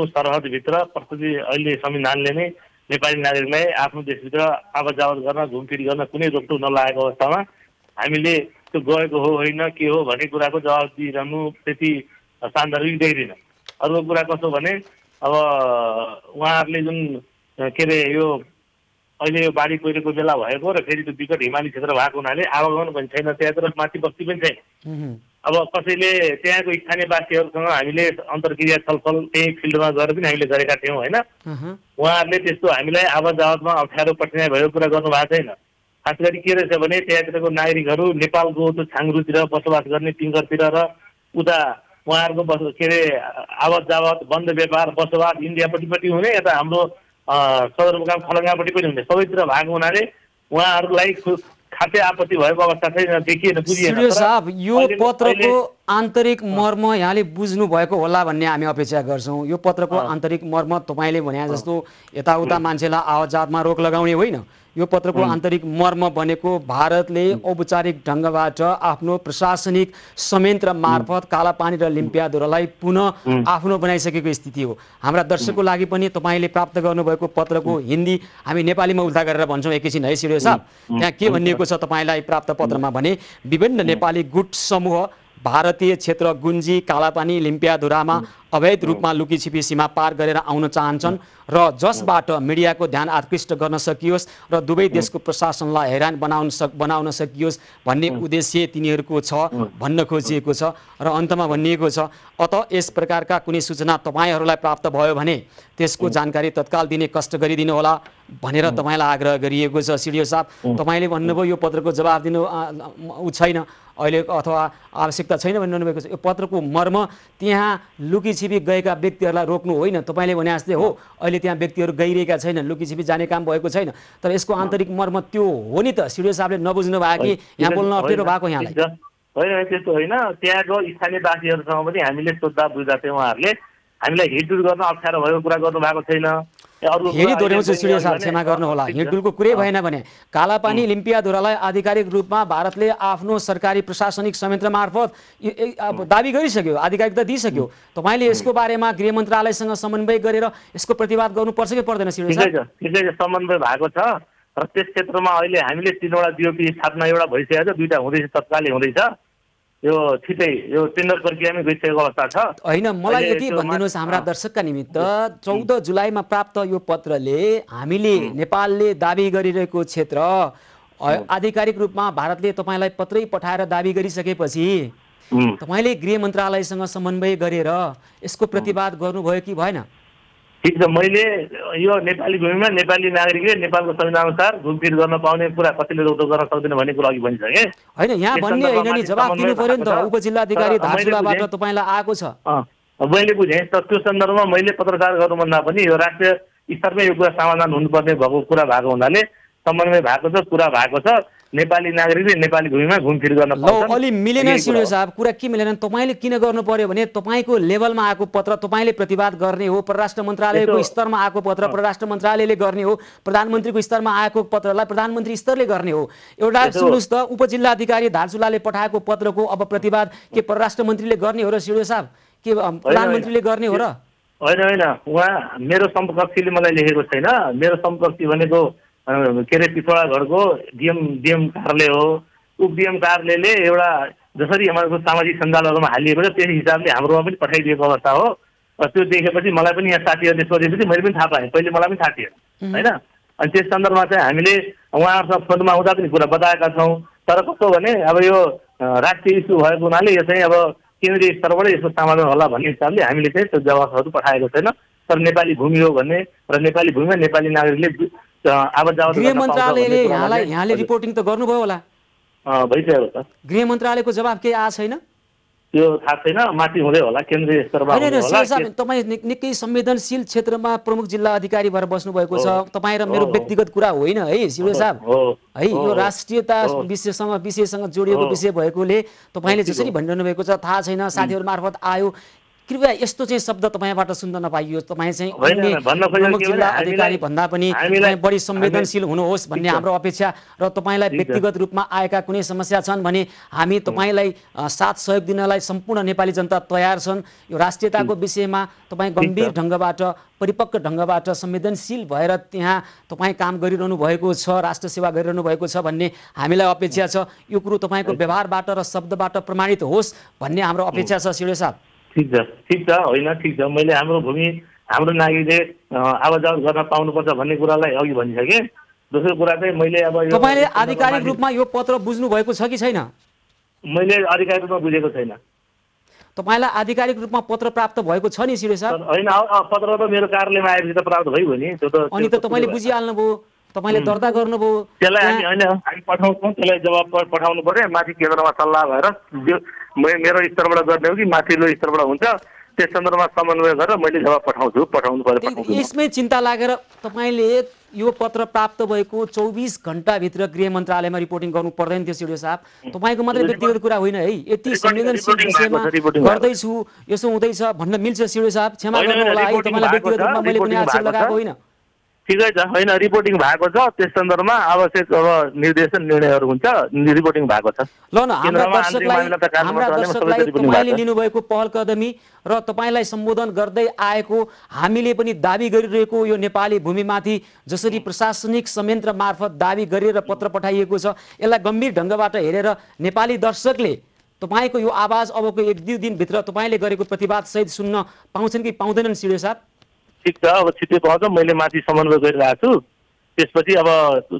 सरहदभित्र प्रस्तुति अहिले संविधानले नै नेपाली नागरिकलाई आफ्नो देशभित्र आवत जावत गर्न घुमफिर गर्न कुनै रोकटोक नलागेको अवस्थामा हामीले त्यो गएको हो होइन के हो भन्ने कुराको जवाब दिइरहनु त्यति सान्दर्भिक देख्दिन। अर्को कुरा कस्तो भने अब उहाँहरूले जुन के अरे यो अहिले यो बाढी पहिरोको बेला भएको र फेरि त्यो विकट हिमाली क्षेत्र भएको हुनाले आवागमन पनि छैन, त्यहाँतिर माथि बस्ती पनि छैन। अब कसैले त्यहाँको स्थानीयवासीहरूसँग हामीले अन्तर्क्रिया छलफल त्यही फिल्डमा गएर पनि हामीले गरेका थियौँ होइन। उहाँहरूले त्यस्तो हामीलाई आवत जावतमा अप्ठ्यारो कठिनाइ भएको कुरा गर्नु भएको छैन। खास गरी के रहेछ भने त्यहाँतिरको नागरिकहरू नेपालको त्यो छाङ्रुतिर बसोबास गर्ने टिङ्गरतिर र उता उहाँहरूको के अरे आवत जावत बन्द व्यापार बसोबास इन्डियापट्टि हुने, यता हाम्रो सदरमुकाम खलङ्गापट्टि पनि हुने, सबैतिर भएको हुनाले उहाँहरूलाई खासै आपत्ति भएको अवस्था छैन, देखिएन, बुझिएन। सिडिओ साहब, यो पत्रको आन्तरिक मर्म यहाँले बुझ्नु भएको होला भन्ने हामी अपेक्षा गर्छौँ। यो पत्रको आन्तरिक मर्म तपाईँले भने जस्तो यताउता मान्छेलाई आवत जावतमा रोक लगाउने होइन। यो पत्रको आन्तरिक मर्म भनेको भारतले औपचारिक ढङ्गबाट आफ्नो प्रशासनिक संयन्त्र मार्फत कालापानी र लिम्पियाधुरालाई पुनः आफ्नो बनाइसकेको स्थिति हो। हाम्रा दर्शकको लागि पनि तपाईँले प्राप्त गर्नुभएको पत्रको हिन्दी हामी नेपालीमा उल्था गरेर भन्छौँ एकैछिन है सिडिओ साहब। त्यहाँ के भनिएको छ तपाईँलाई प्राप्त पत्रमा भने विभिन्न नेपाली गुट समूह भारतीय क्षेत्र गुन्जी कालापानी लिम्पियाधुरामा अवैध रूपमा लुकी छिपी सीमा पार गरेर आउन चाहन्छन् र जसबाट मिडियाको ध्यान आकृष्ट गर्न सकियोस् र दुवै देशको प्रशासनलाई हैरान बनाउन सकियोस् भन्ने उद्देश्य तिनीहरूको छ भन्न खोजिएको छ। र अन्तमा भनिएको छ अत यस प्रकारका कुनै सूचना तपाईँहरूलाई प्राप्त भयो भने त्यसको जानकारी तत्काल दिने कष्ट गरिदिनु होला भनेर तपाईँलाई आग्रह गरिएको छ। सिडिओ साहब, तपाईँले भन्नुभयो यो पत्रको जवाब दिनु छैन अहिले अथवा आवश्यकता छैन भनिरहनु भएको छ। यो पत्रको मर्म त्यहाँ लुकी छिपी गएका व्यक्तिहरूलाई रोक्नु होइन। तपाईँले भने जस्तै हो अहिले त्यहाँ व्यक्तिहरू गइरहेका छैनन्, लुकी छिपी जाने काम भएको छैन, तर यसको आन्तरिक मर्म त्यो हो नि त। सिडिओ साहबले नबुझ्नु भयो कि यहाँ बोल्न अप्ठ्यारो भएको यहाँलाई? होइन, त्यस्तो होइन। त्यहाँको स्थानीयवासीहरूसँग पनि हामीले सोद्धा बुझ्दा चाहिँ उहाँहरूले हामीलाई हिँडडुल गर्न अप्ठ्यारो भएको कुरा गर्नु भएको छैन। फेरि दोहोऱ्याउँछु सिडिओ साहब, क्षमा गर्नु होला, हिँडडुलको कुरै भएन भने कालापानी लिम्पियाधुरालाई आधिकारिक रूपमा भारतले आफ्नो सरकारी प्रशासनिक संयन्त्र मार्फत दाबी गरिसक्यो, आधिकारिकता दिइसक्यो। तपाईँले यसको बारेमा गृह मन्त्रालयसँग समन्वय गरेर यसको प्रतिवाद गर्नुपर्छ कि पर्दैन सिडिओ साहब? ठिकै छ, समन्वय भएको छ र त्यस क्षेत्रमा अहिले हामीले 3वटा डिओपी स्थापना एउटा भइसकेको छ, 2टा हुँदैछ, तत्कालै हुँदैछ। यो छिटै यो टेन्डर प्रक्रियामै गइसकेको अवस्था छ। होइन, मलाई यति भनिदिनुहोस् हाम्रा दर्शकका निमित्त, 14 जुलाईमा प्राप्त यो पत्रले हामीले नेपालले दाबी गरिरहेको क्षेत्र आधिकारिक रूपमा भारतले तपाईँलाई पत्रै पठाएर दाबी गरिसकेपछि तपाईँले गृह मन्त्रालयसँग समन्वय गरेर यसको प्रतिवाद गर्नुभयो कि भएन? ठिक छ, मैले यो नेपाली भूमिमा नेपाली नागरिकले नेपालको संविधानअनुसार घुमफिर गर्न पाउने कुरा कतिले रोकटोक गर्न सक्दैन भन्ने कुरा अघि भनिसकेँ। होइन, यहाँ भन्ने होइन नि, जवाफ दिनु पर्यो नि त। उपजिल्लाधिकारी धारचुलाबाट तपाईँलाई आएको छ, मैले बुझेँ। त्यो सन्दर्भमा मैले पत्रकार गर्नुभन्दा पनि यो राष्ट्रिय स्तरमै यो कुरा समाधान हुनुपर्ने भएको कुरा भएको हुनाले समन्वय भएको छ, कुरा भएको छ। नेपाली नागरिकले नेपाली भूमिमा घुमफिर गर्न पाउँछन्। अलि मिलेन सिडिओ साहब, कुरा के मिलेन? तपाईँले किन गर्नु पर्यो भने तपाईँको लेभलमा आएको पत्र तपाईँले प्रतिवाद गर्ने हो, परराष्ट्र मन्त्रालयको स्तरमा आएको पत्र परराष्ट्र मन्त्रालयले गर्ने हो, प्रधानमन्त्रीको स्तरमा आएको पत्रलाई प्रधानमन्त्री स्तरले गर्ने हो। एउटा सुन्नुहोस् त, उपजिल्लाधिकारी धारचुलाले पठाएको पत्रको अब प्रतिवाद के परराष्ट्र मन्त्रीले गर्ने हो र सिडिओ साहब, के प्रधानमन्त्रीले गर्ने हो र? होइन होइन, उहाँ मेरो सम्पकक्षीले मलाई लेखेको छैन। मेरो सम्पकक्षी भनेको के अरे पिछोडागढको डिएम कार्यालय हो। उपडिएम कार्यालयले एउटा जसरी हाम्रो सामाजिक सञ्जालहरूमा हालिएको छ त्यही हिसाबले हाम्रोमा पनि पठाइदिएको अवस्था हो। त्यो देखेपछि मलाई पनि यहाँ साथीहरूले सोधेपछि मैले पनि थाहा पाएँ, पहिले मलाई पनि थाहा थिएन होइन। अनि त्यस सन्दर्भमा चाहिँ हामीले उहाँहरूसँग फोनमा हुँदा पनि कुरा बताएका छौँ। तर कस्तो भने अब यो राष्ट्रिय इस्यु भएको हुनाले यो चाहिँ अब केन्द्रीय स्तरबाट यसको समाधान होला भन्ने हिसाबले हामीले चाहिँ त्यो जवाफहरू पठाएको छैन। तर नेपाली भूमि हो भन्ने र नेपाली भूमिमा नेपाली नागरिकले गृह मन्त्रालयले यहाँले रिपोर्टिङ त गर्नुभयो होला? भइसकेको छ। गृह मन्त्रालयको जवाफ केही आएको छैन? त्यो थाहा छैन, माथि हुँदै होला, केन्द्रीय स्तरमा होला। तपाईँ निकै संवेदनशील क्षेत्रमा प्रमुख जिल्ला अधिकारी भएर बस्नुभएको छ। तपाईँ र मेरो व्यक्तिगत कुरा होइन है सिडिओ साहब, है यो राष्ट्रियता विषयसँग जोडिएको विषय भएकोले तपाईँले जसरी भनिरहनु भएको छ थाहा छैन, साथीहरू मार्फत आयो, कृपया यस्तो चाहिँ शब्द तपाईँबाट सुन्न नपाइयोस्। तपाईँ चाहिँ अन्य प्रमुख जिल्ला अधिकारी भन्दा पनि तपाईँ बढी संवेदनशील हुनुहोस् भन्ने हाम्रो अपेक्षा र तपाईँलाई व्यक्तिगत रूपमा आएका कुनै समस्या छन् भने हामी तपाईँलाई साथ सहयोग दिनलाई सम्पूर्ण नेपाली जनता तयार छन्। यो राष्ट्रियताको विषयमा तपाईँ गम्भीर ढङ्गबाट परिपक्व ढङ्गबाट संवेदनशील भएर त्यहाँ तपाईँ काम गरिरहनु भएको छ, राष्ट्र सेवा गरिरहनु भएको छ भन्ने हामीलाई अपेक्षा छ। यो कुरो तपाईँको व्यवहारबाट र शब्दबाट प्रमाणित होस् भन्ने हाम्रो अपेक्षा छ सिडिओ साहब। ठिक छ, होइन ठिक छ। मैले हाम्रो भूमि हाम्रो नागरिकले आवाजावत गर्न पाउनुपर्छ भन्ने कुरालाई अघि भनिसकेँ। दोस्रो कुरा चाहिँ मैले अब तपाईँले आधिकारिक रूपमा यो पत्र बुझ्नु भएको छ कि छैन? मैले आधिकारिक रूपमा बुझेको छैन। तपाईँलाई आधिकारिक रूपमा पत्र प्राप्त भएको छ नि सिडिओ साहब? होइन, पत्र त मेरो कार्यालयमा आएपछि त प्राप्त भइगयो नि। त्यो त अनि त तपाईँले बुझिहाल्नुभयो, तपाईँले दर्ता गर्नुभयो। त्यसलाई हामी पठाउँछौँ, त्यसलाई जवाब पठाउनु पर्यो। माथि केन्द्रमा सल्लाह भएर मेरो स्तरबाट गर्ने हो कि माथिल्लो स्तरबाट हुन्छ त्यस सन्दर्भमा समन्वय गरेर मैले जवाब पठाउनु पर्यो। यसमै चिन्ता लागेर तपाईँले यो पत्र प्राप्त भएको 24 घण्टाभित्र गृह मन्त्रालयमा रिपोर्टिङ गर्नु पर्दैन थियो सिडिओ साहब। तपाईँको मात्रै व्यक्तिगत कुरा होइन है, यति संवेदनशील विषयमा गर्दैछु यसो हुँदैछ भन्न मिल्छ सिडिओ साहब? क्षमा गर्नु होला है, तपाईँलाई व्यक्तिगत रूपमा मैले कुनै आक्षेप लगाएको होइन। ठिकै छ, होइन रिपोर्टिङ भएको छ, त्यस सन्दर्भमा आवश्यक अब निर्देशन निर्णयहरू हुन्छ, रिपोर्टिङ भएको छ। ल न, हाम्रा दर्शकलाई तपाईँले लिनुभएको पहल कदमी र तपाईँलाई सम्बोधन गर्दै आएको हामीले पनि दाबी गरिरहेको यो नेपाली भूमिमाथि जसरी प्रशासनिक संयन्त्र मार्फत दाबी गरेर पत्र पठाइएको छ, यसलाई गम्भीर ढङ्गबाट हेरेर नेपाली दर्शकले तपाईँको यो आवाज अबको 1-2 दिनभित्र तपाईँले गरेको प्रतिवाद सहित सुन्न पाउँछन् कि पाउँदैनन् सिडिओ साहब? ठिक छ, अब छिटै पाउँछ, मैले माथि समन्वय गरिरहेको छु। त्यसपछि अब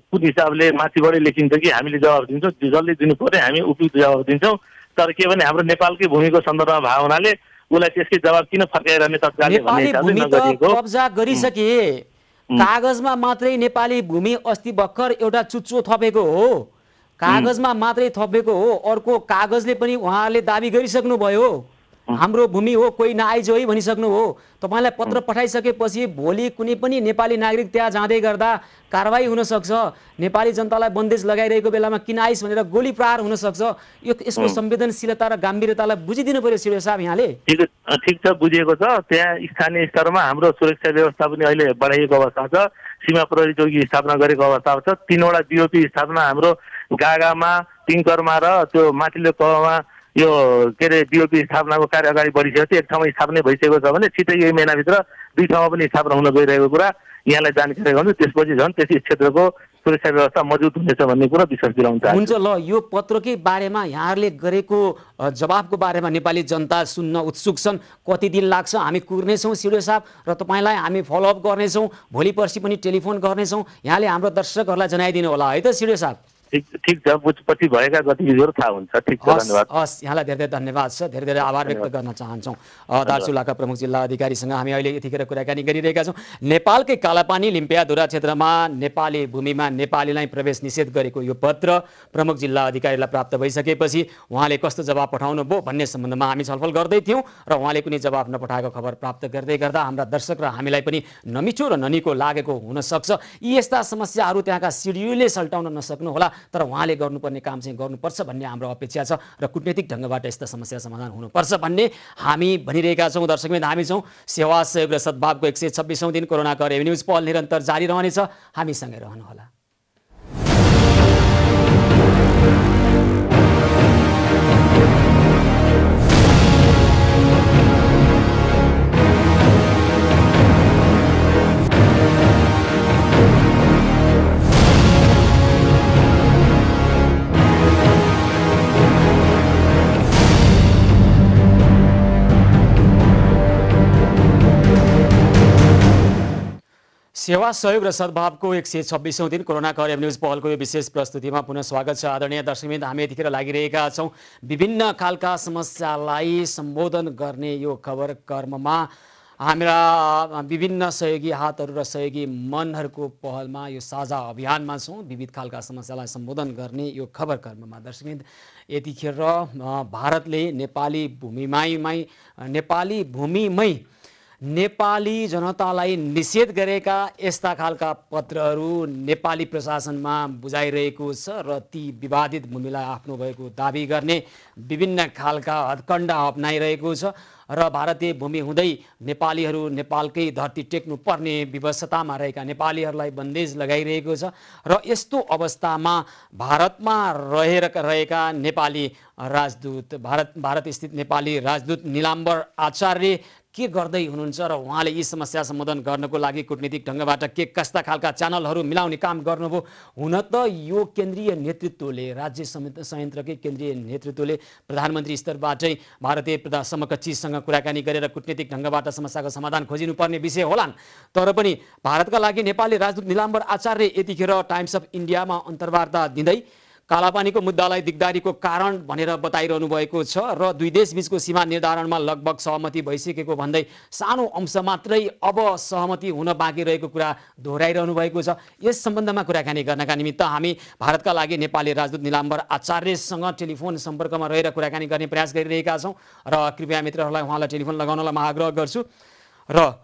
कुन हिसाबले माथिबाटै लेखिन्छ कि हामीले जवाब दिन्छौँ, जसले दिनु पर्यो हामी उपयुक्त जवाब दिन्छौँ। तर के भने हाम्रो नेपालकै भूमिको सन्दर्भमा भएको हुनाले उसलाई त्यसकै जवाब किन फर्काइरहने तत्कालले भन्ने हिसाबले नगरिएको। कब्जा गरिसके, कागजमा मात्रै नेपाली भूमि अस्ति भर्खर एउटा चुच्चो थपेको हो, कागजमा मात्रै थपेको हो, अर्को कागजले पनि उहाँहरूले दाबी गरिसक्नु भयो हाम्रो भूमि हो, कोही नआइज है भनिसक्नु हो। तपाईँलाई पत्र पठाइसकेपछि भोलि कुनै पनि नेपाली नागरिक त्यहाँ जाँदै गर्दा कारवाही हुन सक्छ, नेपाली जनतालाई बन्देज लगाइरहेको बेलामा किन आइस भनेर गोली प्रहार हुन सक्छ। यसको संवेदनशीलता र गम्भीरतालाई बुझिदिनु पर्यो सिडिओ साहब यहाँले। ठिक छ, बुझिएको छ। त्यहाँ स्थानीय स्तरमा हाम्रो सुरक्षा व्यवस्था पनि अहिले बढाइएको अवस्था छ, सीमा प्रहरी चौकी स्थापना गरेको अवस्था छ, 3वटा डिओपी स्थापना हाम्रो गागामा, टिङ्करमा र त्यो माथिल्लो तहमा यो के अरे डिओपी स्थापनाको कार्य अगाडि बढिसकेको थियो। एक ठाउँमा स्थापना भइसकेको छ भने छिटै यही महिनाभित्र 2 ठाउँमा पनि स्थापना हुन गइरहेको कुरा यहाँलाई जानकारी गराउँछु। त्यसपछि झन् त्यस क्षेत्रको सुरक्षा व्यवस्था मजबुत हुनेछ भन्ने कुरा विश्वास दिलाउन चाहन्छु। हुन्छ, ल यो पत्रकै बारेमा यहाँहरूले गरेको जवाबको बारेमा नेपाली जनता सुन्न उत्सुक छन्। कति दिन लाग्छ हामी कुर्नेछौँ सिडिओ साहब र तपाईँलाई हामी फलोअप गर्नेछौँ, भोलि पर्सि पनि टेलिफोन गर्नेछौँ। यहाँले हाम्रो दर्शकहरूलाई जनाइदिनु होला है त सिडिओ साहब? ठिक छ, पछि भएका गतिविधिहरू थाहा हुन्छ। ठिक छ, धन्यवाद। हस्, यहाँलाई धेरै धेरै धन्यवाद छ, धेरै धेरै आभार व्यक्त गर्न चाहन्छौँ। दार्चुलाका प्रमुख जिल्ला अधिकारीसँग हामी अहिले यतिखेर कुराकानी गरिरहेका छौँ। नेपालकै कालापानी लिम्पियाधुरा क्षेत्रमा नेपाली भूमिमा नेपालीलाई प्रवेश निषेध गरेको यो पत्र प्रमुख जिल्ला अधिकारीलाई प्राप्त भइसकेपछि उहाँले कस्तो जवाब पठाउनु भयो भन्ने सम्बन्धमा हामी छलफल गर्दै थियौँ र उहाँले कुनै जवाब नपठाएको खबर प्राप्त गर्दै गर्दा हाम्रा दर्शक र हामीलाई पनि नमिठो र ननिको लागेको हुनसक्छ। यी यस्ता समस्याहरू त्यहाँका सिडिओले सल्टाउन नसक्नु होला, तर उहाँले गर्नुपर्ने काम चाहिँ गर्नुपर्छ भन्ने हाम्रो अपेक्षा छ र कूटनीतिक ढङ्गबाट यस्ता समस्या समाधान हुनुपर्छ भन्ने हामी भनिरहेका छौँ। दर्शकवृन्द, हामी छौँ सेवा सहयोग र सद्भावको 126औं दिन कोरोनाको रेभेन्यूज पहल निरन्तर जारी रहनेछ, हामीसँगै रहनुहोला। सेवा सहयोग र सद्भावको 126औं दिन कोरोनाको रेभेन्यूज पहलको यो विशेष प्रस्तुतिमा पुनः स्वागत छ। आदरणीय दर्शकवृन्द, हामी यतिखेर लागिरहेका छौँ विभिन्न खालका समस्यालाई सम्बोधन गर्ने यो खबर कर्ममा हाम्रा विभिन्न सहयोगी हातहरू र सहयोगी मनहरूको पहलमा यो साझा अभियानमा छौँ। विविध खालका समस्यालाई सम्बोधन गर्ने यो खबर कर्ममा दर्शकवृन्द, यतिखेर भारतले नेपाली भूमिमै नेपाली जनतालाई निषेध गरेका यस्ता खालका पत्रहरू नेपाली प्रशासनमा बुझाइरहेको छ र ती विवादित भूमिलाई आफ्नो भएको दाबी गर्ने विभिन्न खालका हदकण्डा अपनाइरहेको छ र भारतीय भूमि हुँदै नेपालीहरू नेपालकै धरती टेक्नु पर्ने विवशतामा रहेका नेपालीहरूलाई बन्देज लगाइरहेको छ र यस्तो अवस्थामा भारतमा रहेका नेपाली राजदूत भारत स्थित नेपाली राजदूत निलाम्बर आचार्य के गर्दै हुनुहुन्छ र उहाँले यी समस्या सम्बोधन गर्नको लागि कूटनीतिक ढङ्गबाट के कस्ता खालका च्यानलहरू मिलाउने काम गर्नुभयो? हुन त यो केन्द्रीय नेतृत्वले, राज्य संयन्त्रकै केन्द्रीय नेतृत्वले प्रधानमन्त्री स्तरबाटै भारतीय समकक्षीसँग कुराकानी गरेर कूटनीतिक ढङ्गबाट समस्याको समाधान खोजिनुपर्ने विषय होलान्। तर पनि भारतका लागि नेपाली राजदूत निलाम्बर आचार्य यतिखेर टाइम्स अफ इन्डियामा अन्तर्वार्ता दिँदै कालापानीको मुद्दालाई दिगदारीको कारण भनेर बताइरहनु भएको छ र दुई देशबीचको सीमा निर्धारणमा लगभग सहमति भइसकेको भन्दै सानो अंश मात्रै अब सहमति हुन बाँकी रहेको कुरा दोहोऱ्याइरहनु भएको छ। यस सम्बन्धमा कुराकानी गर्नका निमित्त हामी भारतका लागि नेपाली राजदूत निलाम्बर आचार्यसँग टेलिफोन सम्पर्कमा रहेर कुराकानी गर्ने प्रयास गरिरहेका छौँ र कृपया मित्रहरूलाई उहाँलाई टेलिफोन लगाउनलाई म आग्रह गर्छु। र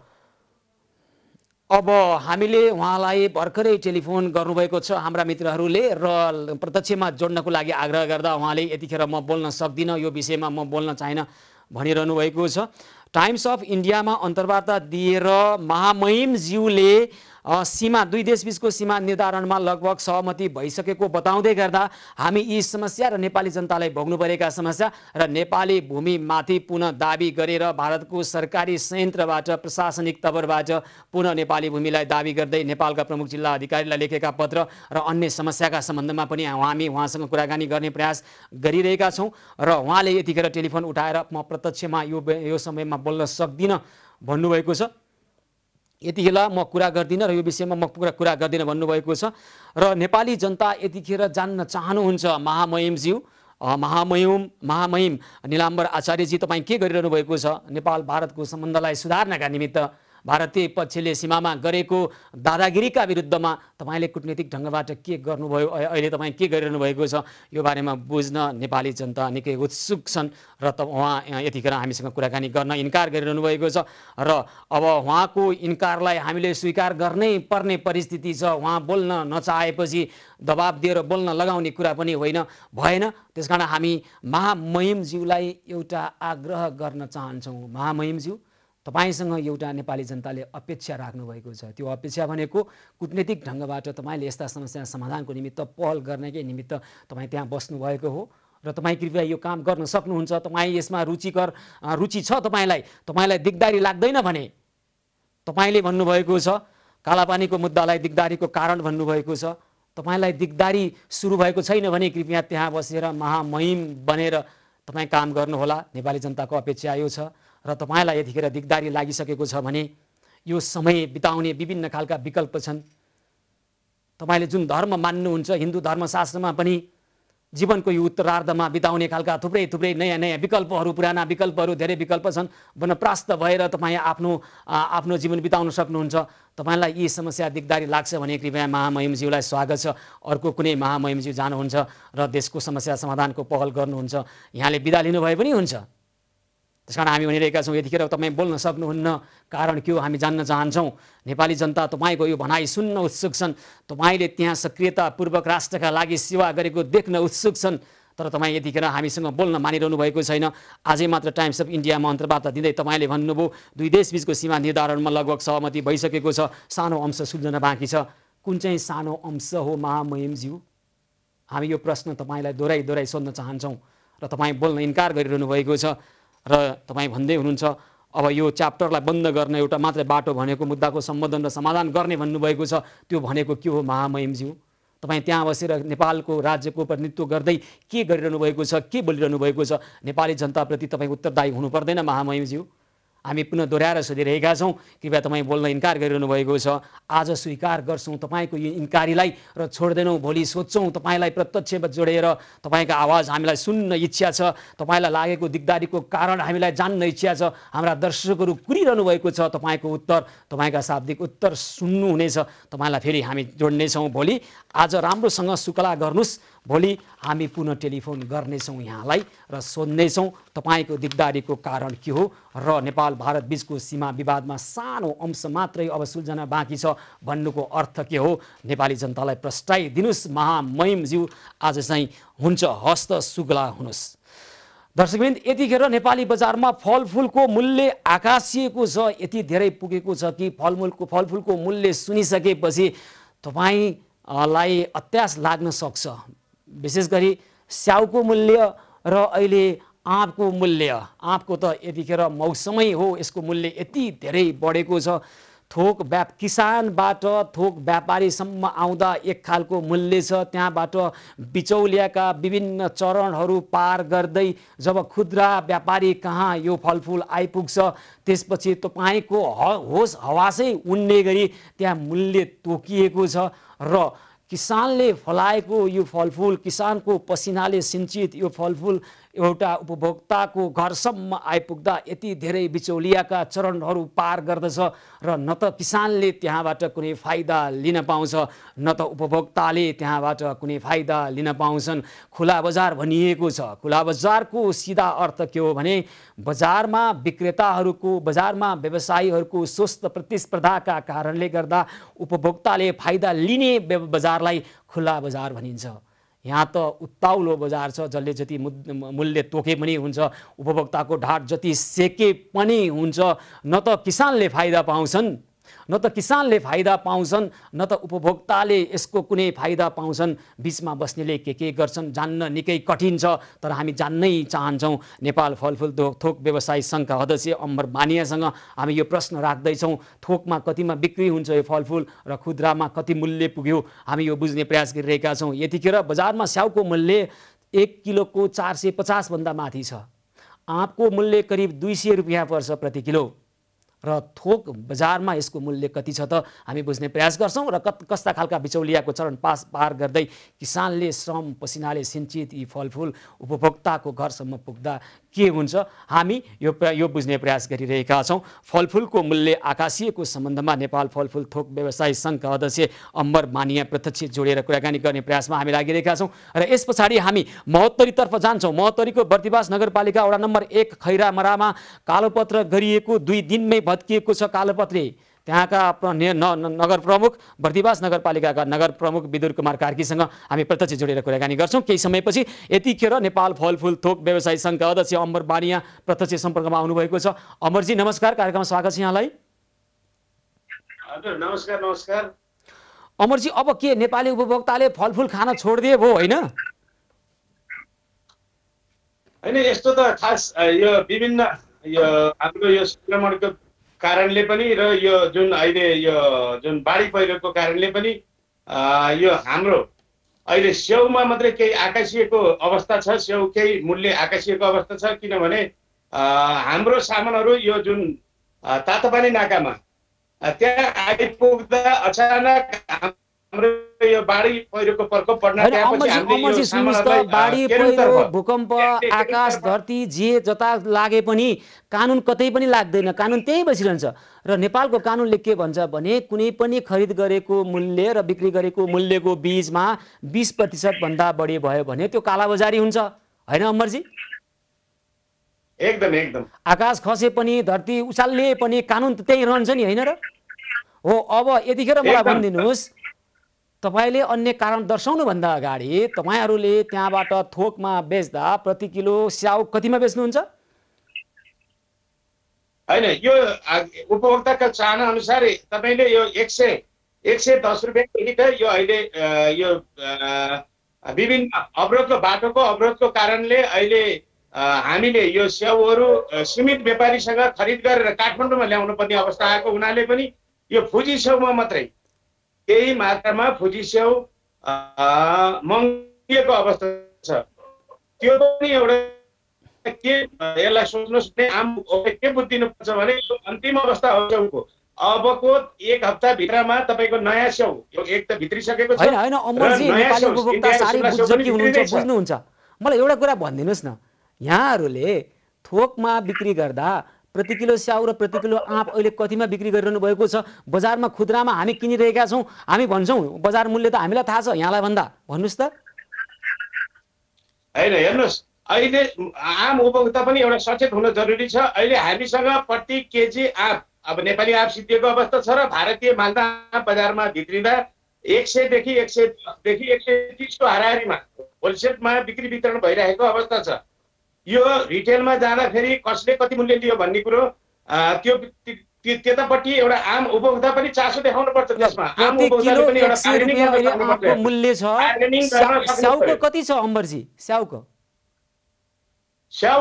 अब हामीले उहाँलाई भर्खरै टेलिफोन गर्नुभएको छ हाम्रा मित्रहरूले र प्रत्यक्षमा जोड्नको लागि आग्रह गर्दा उहाँले यतिखेर म बोल्न सक्दिनँ, यो विषयमा म बोल्न चाहिन भनिरहनु भएको छ। टाइम्स अफ इन्डियामा अन्तर्वार्ता दिएर महामहिमज्यूले सीमा दुई देशबीचको सीमा निर्धारणमा लगभग सहमति भइसकेको बताउँदै गर्दा हामी यी समस्या र नेपाली जनतालाई भोग्नु परेका समस्या र नेपाली भूमिमाथि पुनः दाबी गरेर भारतको सरकारी संयन्त्रबाट प्रशासनिक तवरबाट पुनः नेपाली भूमिलाई दाबी गर्दै नेपालका प्रमुख जिल्ला अधिकारीलाई लेखेका पत्र र अन्य समस्याका सम्बन्धमा पनि हामी उहाँसँग कुराकानी गर्ने प्रयास गरिरहेका छौँ र उहाँले यतिखेर टेलिफोन उठाएर म प्रत्यक्षमा यो समयमा बोल्न सक्दिनँ भन्नुभएको छ। यतिखेर म कुरा गर्दिनँ र यो विषयमा म कुरा गर्दिनँ भन्नुभएको छ र नेपाली जनता यतिखेर जान्न चाहनुहुन्छ महामहिम निलाम्बर आचार्यजी तपाईँ के गरिरहनु भएको छ? नेपाल भारतको सम्बन्धलाई सुधार्नका निमित्त भारतीय पक्षले सीमामा गरेको दादागिरीका विरुद्धमा तपाईँले कूटनीतिक ढङ्गबाट के गर्नुभयो, अहिले तपाईँ के गरिरहनु भएको छ, यो बारेमा बुझ्न नेपाली जनता निकै उत्सुक छन् र उहाँ यतिखेर हामीसँग कुराकानी गर्न इन्कार गरिरहनु भएको छ र अब उहाँको इन्कारलाई हामीले स्वीकार गर्नै पर्ने परिस्थिति छ। उहाँ बोल्न नचाहेपछि दबाब दिएर बोल्न लगाउने कुरा पनि भएन। त्यसकारण हामी महामहिमज्यूलाई एउटा आग्रह गर्न चाहन्छौँ। महामहिमज्यू, तपाईसँग एउटा नेपाली जनताले अपेक्षा राख्नुभएको छ। त्यो अपेक्षा भनेको कूटनीतिक ढङ्गबाट तपाईँले यस्ता समस्या समाधानको निमित्त पहल गर्नकै निमित्त तपाईँ त्यहाँ बस्नुभएको हो र तपाईँ कृपया यो काम गर्न सक्नुहुन्छ। तपाईँ यसमा रुचि छ, तपाईँलाई दिगदारी लाग्दैन भने तपाईँले भन्नुभएको छ कालापानीको मुद्दालाई दिगदारीको कारण भन्नुभएको छ। तपाईँलाई दिगदारी सुरु भएको छैन भने कृपया त्यहाँ बसेर महामहिम बनेर तपाईँ काम गर्नुहोला। नेपाली जनताको अपेक्षा यो छ र तपाईँलाई यतिखेर दिगदारी लागिसकेको छ भने यो समय बिताउने विभिन्न खालका विकल्प छन्। तपाईँले जुन धर्म मान्नुहुन्छ, हिन्दू धर्मशास्त्रमा पनि जीवनको यो उत्तरार्धमा बिताउने खालका थुप्रै नयाँ विकल्पहरू, पुराना विकल्पहरू, धेरै विकल्प छन्। वनप्रास्त भएर तपाईँ आफ्नो जीवन बिताउन सक्नुहुन्छ। तपाईँलाई यी समस्या दिगदारी लाग्छ भने कृपया महामहिमज्यूलाई स्वागत छ। अर्को कुनै महामहिमज्यू जानुहुन्छ र देशको समस्या समाधानको पहल गर्नुहुन्छ, यहाँले बिदा लिनुभए पनि हुन्छ। त्यसकारण हामी भनिरहेका छौँ यतिखेर तपाईँ बोल्न सक्नुहुन्न, कारण के हो हामी जान्न चाहन्छौँ। नेपाली जनता तपाईँको यो भनाइ सुन्न उत्सुक छन्। तपाईँले त्यहाँ सक्रियतापूर्वक राष्ट्रका लागि सेवा गरेको देख्न उत्सुक छन्, तर तपाईँ यतिखेर हामीसँग बोल्न मानिरहनु भएको छैन। आजै मात्र टाइम्स अफ इन्डियामा अन्तर्वार्ता दिँदै तपाईँले भन्नुभयो दुई देशबीचको सीमा निर्धारणमा लगभग सहमति भइसकेको छ, सानो अंश सुल्झन बाँकी छ। कुन चाहिँ सानो अंश हो महामहिमज्यू? हामी यो प्रश्न तपाईँलाई दोहोऱ्याइ सोध्न चाहन्छौँ र तपाईँ बोल्न इन्कार गरिरहनु भएको छ र तपाईँ भन्दै हुनुहुन्छ अब यो च्याप्टरलाई बन्द गर्न एउटा मात्रै बाटो भनेको मुद्दाको सम्बोधन र समाधान गर्ने भन्नुभएको छ। त्यो भनेको के हो महामहिमज्यू? तपाईँ त्यहाँ बसेर नेपालको राज्यको प्रतिनिधित्व गर्दै के गरिरहनु भएको छ, के बोलिरहनु भएको छ? नेपाली जनताप्रति तपाईँ उत्तरदायी हुनु पर्दैन महामहिमज्यू? हामी पुनः दोहोऱ्याएर सोधिरहेका छौँ, कृपया तपाईँ बोल्न इन्कार गरिरहनु भएको छ। आज स्वीकार गर्छौँ तपाईँको यो इन्कारीलाई र छोड्दैनौँ, भोलि सोध्छौँ तपाईँलाई प्रत्यक्ष जोडेर तपाईँको आवाज हामीलाई सुन्न इच्छा छ। तपाईँलाई लागेको दिगदारीको कारण हामीलाई जान्न इच्छा छ। हाम्रा दर्शकहरू कुरिरहनु भएको छ, तपाईँको उत्तर, तपाईँका शाब्दिक उत्तर सुन्नुहुनेछ। तपाईँलाई फेरि हामी जोड्नेछौँ भोलि। आज राम्रोसँग सुकला गर्नुहोस्, भोलि हामी पुनः टेलिफोन गर्नेछौँ यहाँलाई र सोध्नेछौँ तपाईँको दिगदारीको कारण के हो र नेपाल भारत बीचको सीमा विवादमा सानो अंश मात्रै अब सुल्झन बाँकी छ भन्नुको अर्थ के हो? नेपाली जनतालाई प्रस्ताइदिनुहोस् महामहिमज्यू। आज चाहिँ हुन्छ, हस्त सुगला हुनुहोस्। दर्शकवृन्द, यतिखेर नेपाली बजारमा फलफुलको मूल्य आकाशिएको छ, यति धेरै पुगेको छ कि फलफुलको मूल्य सुनिसकेपछि तपाईँलाई अत्यास लाग्न सक्छ। विशेष गरी स्याउको मूल्य र अहिले आँपको मूल्य। आँपको त यतिखेर मौसमै हो, यसको मूल्य यति धेरै बढेको छ। किसानबाट थोक व्यापारीसम्म आउँदा एक खालको मूल्य छ, त्यहाँबाट बिचौलियाका विभिन्न चरणहरू पार गर्दै जब खुद्रा व्यापारी कहाँ यो फलफुल आइपुग्छ त्यसपछि तपाईँको होस हवासै उड्ने गरी त्यहाँ मूल्य तोकिएको छ र किसानले फलाएको यो फलफुल, किसानको पसिनाले सिंचित यो फलफुल एउटा उपभोक्ताको घरसम्म आइपुग्दा यति धेरै बिचौलियाका चरणहरू पार गर्दछ र न त किसानले त्यहाँबाट कुनै फाइदा लिन पाउँछ, न त उपभोक्ताले त्यहाँबाट कुनै फाइदा लिन पाउँछन्। खुला बजार भनिएको छ। खुला बजारको सिधा अर्थ के हो भने बजारमा विक्रेताहरूको, बजारमा व्यवसायीहरूको स्वस्थ प्रतिस्पर्धाका कारणले गर्दा उपभोक्ताले फाइदा लिने बजारलाई खुला बजार भनिन्छ। यहाँ त उत्ताउलो बजार छ, जसले जति मूल्य तोके पनि हुन्छ, उपभोक्ताको ढाड जति सेके पनि हुन्छ। न त किसानले फाइदा पाउँछन्, न त किसानले फाइदा पाउँछन्, न त उपभोक्ताले यसको कुनै फाइदा पाउँछन्। बिचमा बस्नेले के गर्छन् जान्न निकै कठिन छ, तर हामी जान्नै चाहन्छौँ। नेपाल फलफुल थोक व्यवसायी सङ्घका अध्यक्ष अमर बानियासँग हामी यो प्रश्न राख्दैछौँ, थोकमा कतिमा बिक्री हुन्छ यो फलफुल र खुद्रामा कति मूल्य पुग्यो, हामी यो बुझ्ने प्रयास गरिरहेका छौँ। यतिखेर बजारमा स्याउको मूल्य 1 किलोको 450 भन्दा माथि छ। आँपको मूल्य करिब 200 रुपियाँ पर्छ प्रति किलो र थोक बजारमा यसको मूल्य कति छ त हामी बुझ्ने प्रयास गर्छौँ। र कस्ता खालका बिचौलियाको चरण पार गर्दै किसानले श्रम पसिनाले सिंचित यी फलफुल उपभोक्ताको घरसम्म पुग्दा के हुन्छ, हामी यो बुझ्ने प्रयास गरिरहेका छौँ। फलफुलको मूल्य आकाशिएको सम्बन्धमा नेपाल फलफुल थोक व्यवसायी सङ्घका अध्यक्ष अम्बर बानिया प्रत्यक्ष जोडेर कुराकानी गर्ने प्रयासमा हामी लागिरहेका छौँ। र यस पछाडि हामी महोत्तरीतर्फ जान्छौँ। महोत्तरीको बर्दिवास नगरपालिका वडा नम्बर 1 खैरामरामा कालोपत्र गरिएको 2 दिनमै भत्किएको छ कालोपत्रे। त्यहाँका नगर प्रमुख, बर्दिवास नगरपालिकाका नगर प्रमुख विदुर कुमार कार्कीसँग हामी प्रत्यक्ष जोडेर कुराकानी गर्छौँ। केही समयपछि यतिखेर नेपाल फलफुल थोक व्यवसायी सङ्घका अध्यक्ष अमर बानिया प्रत्यक्ष सम्पर्कमा आउनुभएको छ। अमरजी नमस्कार, कार्यक्रममा स्वागत छ यहाँलाई। हजुर नमस्कार। नमस्कार अमरजी, अब के नेपाली उपभोक्ताले फलफुल खान छोडिदिए भयो होइन? होइन, यस्तो त खास यो विभिन्न यो हाम्रो यो संक्रमणको कारणले पनि र यो जुन अहिले यो जुन बाढी पहिरोको कारणले पनि यो हाम्रो अहिले स्याउमा मात्रै केही आकाशिएको अवस्था छ। स्याउ केही मूल्य आकाशिएको अवस्था छ, किनभने हाम्रो सामानहरू यो जुन तातोपानी नाकामा त्यहाँ आइपुग्दा अचानक हाम्रो यो बाढी पहिरोको प्रकोप बढ्न बाढी पहिरो, भूकम्प, आकाश धरती जे जता लागे पनि कानुन कतै पनि लाग्दैन, कानुन त्यही बसिरहन्छ। र नेपालको कानुनले के भन्छ भने कुनै पनि खरिद गरेको मूल्य र बिक्री गरेको मूल्यको बीचमा 20% भन्दा बढी भयो भने त्यो कालाबजारी हुन्छ, होइन अमरजी? एकदम एकदम। आकाश खसे पनि, धरती उचाल्ले पनि कानुन त त्यही रहन्छ नि, होइन र? हो, अब यतिखेर मलाई भनिदिनुहोस्, तपाईले अन्य कारण दर्शाउनुभन्दा अगाडि तपाईहरूले त्यहाँबाट थोकमा बेच्दा प्रति किलो स्याउ कतिमा बेच्नुहुन्छ? होइन, यो उपभोक्ताका चाहना अनुसार तपाईँले यो 110 रुपियाँदेखि त यो अहिले यो विभिन्न अवरोधको बाटोको अवरोधको कारणले अहिले हामीले यो स्याउहरू सीमित व्यापारीसँग खरिद गरेर काठमाडौँमा ल्याउनु पर्ने अवस्था आएको हुनाले पनि यो फुजी स्याउमा मात्रै केही मात्रामा फुजी स्याउ मङ्गिएको अवस्था छ। त्यो पनि एउटा के यसलाई सोच्नुहोस् ने आम के बुझिदिनुपर्छ भने अन्तिम अवस्था हो स्याउको। अबको 1 हप्ताभित्रमा तपाईँको नयाँ स्याउ यो एक त भित्रिसकेको छ। होइन अमरजी, नेपाली उपभोक्ता साह्रै बुझ्छ कि बुझ्नुहुन्छ? मलाई एउटा कुरा भनिदिनुहोस् न, यहाँहरूले थोकमा बिक्री गर्दा प्रति किलो स्याउ र प्रति किलो आँप अहिले कतिमा बिक्री गरिरहनु भएको छ? बजारमा खुद्रामा हामी किनिरहेका छौँ, हामी भन्छौँ बजार मूल्य त हामीलाई थाहा छ, यहाँलाई भन्दा भन्नुहोस् त। होइन, हेर्नुहोस्, अहिले आम उपभोक्ता पनि एउटा सचेत हुन जरुरी छ। अहिले हामीसँग प्रति केजी आँप, अब नेपाली आँप सिद्धिएको अवस्था छ र भारतीय मालदा आँप बजारमा भित्रिँदा 100 देखि 130 को हाराहारीमा होलसेलमा बिक्री वितरण भइरहेको अवस्था छ। यो रिटेलमा जाँदाखेरि कसले कति मूल्य लियो भन्ने कुरो त्यो त्यतापट्टि एउटा आम उपभोक्ता पनि चासो देखाउनु पर्छ। त्यसमा आम उपभोक्ताले पनि एउटा आँपको मूल्य छ। स्याउको कति छ अमरजी? स्याउ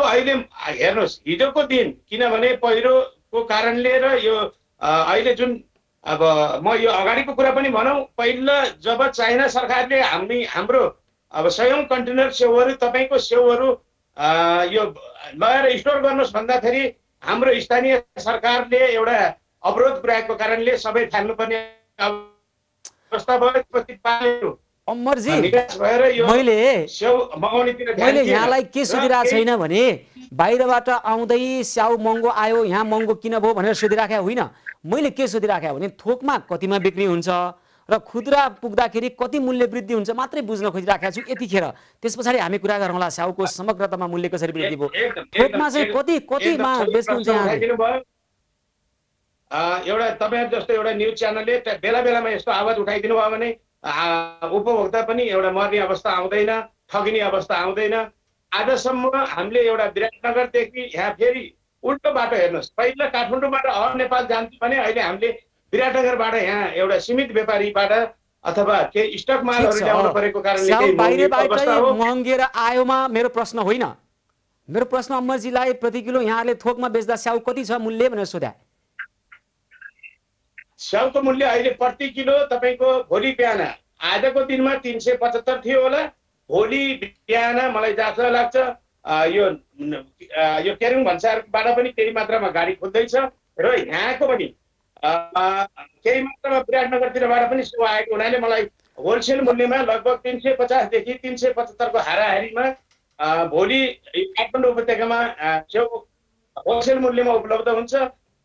अहिले हेर्नुहोस्, हिजोको दिन किनभने पहिरोको कारणले र यो अहिले जुन अब म यो अगाडिको कुरा पनि भनौँ, पहिला जब चाइना सरकारले हाम्रो अब 100 कन्टेनर स्याउहरू तपाईँको स्याउहरू यो लगेर स्टोर गर्नुहोस् भन्दाखेरि हाम्रो स्थानीय सरकारले एउटा अवरोध पुर्याएको कारणले सबै थाल्नुपर्ने व्यवस्था भएपछि पानीहरू अमरजी निकास भएर यो मैले स्याउ मगाउनेतिर ध्यान मैले दिएन। यहाँलाई के सोधिरहेको छैन भने बाहिरबाट आउँदै स्याउ महँगो आयो यहाँ महँगो किन भयो भनेर सोधिराखेको होइन। मैले के सोधिराखेको भने थोकमा कतिमा बिक्री हुन्छ र खुद्रा पुग्दाखेरि कति मूल्य वृद्धि हुन्छ मात्रै बुझ्न खोजिराखेको छु यतिखेर। त्यस पछाडि हामी कुरा गरौँला स्याउको समग्रतामा मूल्य कसरी वृद्धि भयो, थोकमा चाहिँ कतिमा बेच्नुहुन्छ यहाँले? एउटा तपाईँहरू जस्तो एउटा न्युज च्यानलले बेला बेलामा यस्तो आवाज उठाइदिनु भयो भने उपभोक्ता पनि एउटा मर्ने अवस्था आउँदैन, ठगिने अवस्था आउँदैन। आजसम्म हामीले एउटा विराटनगरदेखि यहाँ फेरि उल्टो बाटो हेर्नुहोस्, पहिला काठमाडौँबाट अरू नेपाल जान्थ्यो भने अहिले हामीले विराटनगरबाट यहाँ एउटा सीमित व्यापारीबाट अथवा केही स्टक मालहरू ल्याउनु परेको कारणले महँगेर आयोमा मेरो प्रश्न होइन। मेरो प्रश्न अमरजीलाई प्रति किलो यहाँले थोकमा बेच्दा स्याउ कति छ मूल्य भनेर सोध्या। स्याउको मूल्य अहिले प्रति किलो तपाईँको भोलि बिहान आजको दिनमा 375 थियो होला, भोलि बिहान मलाई जहाँ लाग्छ यो केरुङ भन्सारबाट पनि केही मात्रामा गाडी खोज्दैछ र यहाँको पनि केही मात्रामा विराटनगरतिरबाट पनि सेवा आएको हुनाले मलाई होलसेल मूल्यमा लगभग 350 देखि 375 को हाराहारीमा भोलि काठमाडौँ उपत्यकामा सेउ होलसेल मूल्यमा उपलब्ध हुन्छ।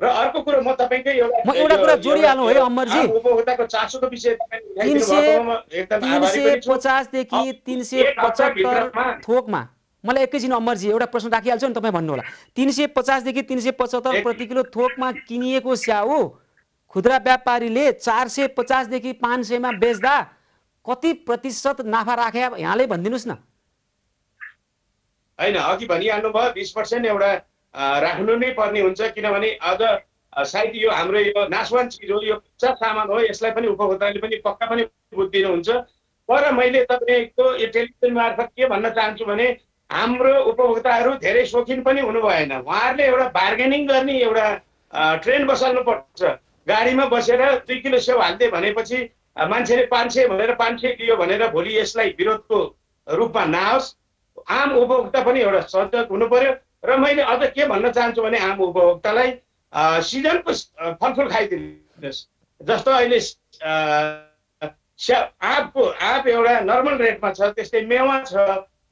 र अर्को कुरो म तपाईकै एउटा कुरा जोडिहाल्नु है अमरजी, उपभोक्ताको चासोको विषय 350 देखि 375 थोकमा मलाई एकैछिन अमरजी एउटा प्रश्न राखिहाल्छु नि तपाईँ भन्नु होला। 350 देखि 375 प्रति किलो थोकमा किनिएको स्याउ खुद्रा व्यापारीले 450 देखि 500 मा बेच्दा कति प्रतिशत नाफा राखे यहाँले भनिदिनुस् न। हैन अघि भनिहाल्नु भयो 20% एउटा राख्नु नै पर्ने हुन्छ, किनभने अझ सायद यो हाम्रो यो नासवान चिज हो, यो कच्चा सामान हो, यसलाई पनि उपभोक्ताले पनि पक्का पनि बुझ्दिनुहुन्छ। तर मैले तपाईँको यो टेलिभिजन मार्फत के भन्न चाहन्छु भने हाम्रो उपभोक्ताहरू धेरै शौखिन पनि हुनु भएन। उहाँहरूले एउटा बार्गेनिङ गर्ने एउटा ट्रेन बसाल्नु पर्छ। गाडीमा बसेर 2 किलो सेउ हाल्दै भनेपछि मान्छेले 500 भनेर 500 दियो भनेर भोलि यसलाई विरोधको रूपमा नआओस्। आम उपभोक्ता पनि एउटा सजग हुनु पर्यो। र मैले अझ के भन्न चाहन्छु भने आम उपभोक्तालाई सिजनको फलफुल खाइदिनुहोस्। जस्तो अहिले आँप एउटा नर्मल रेटमा छ, त्यस्तै मेवा छ,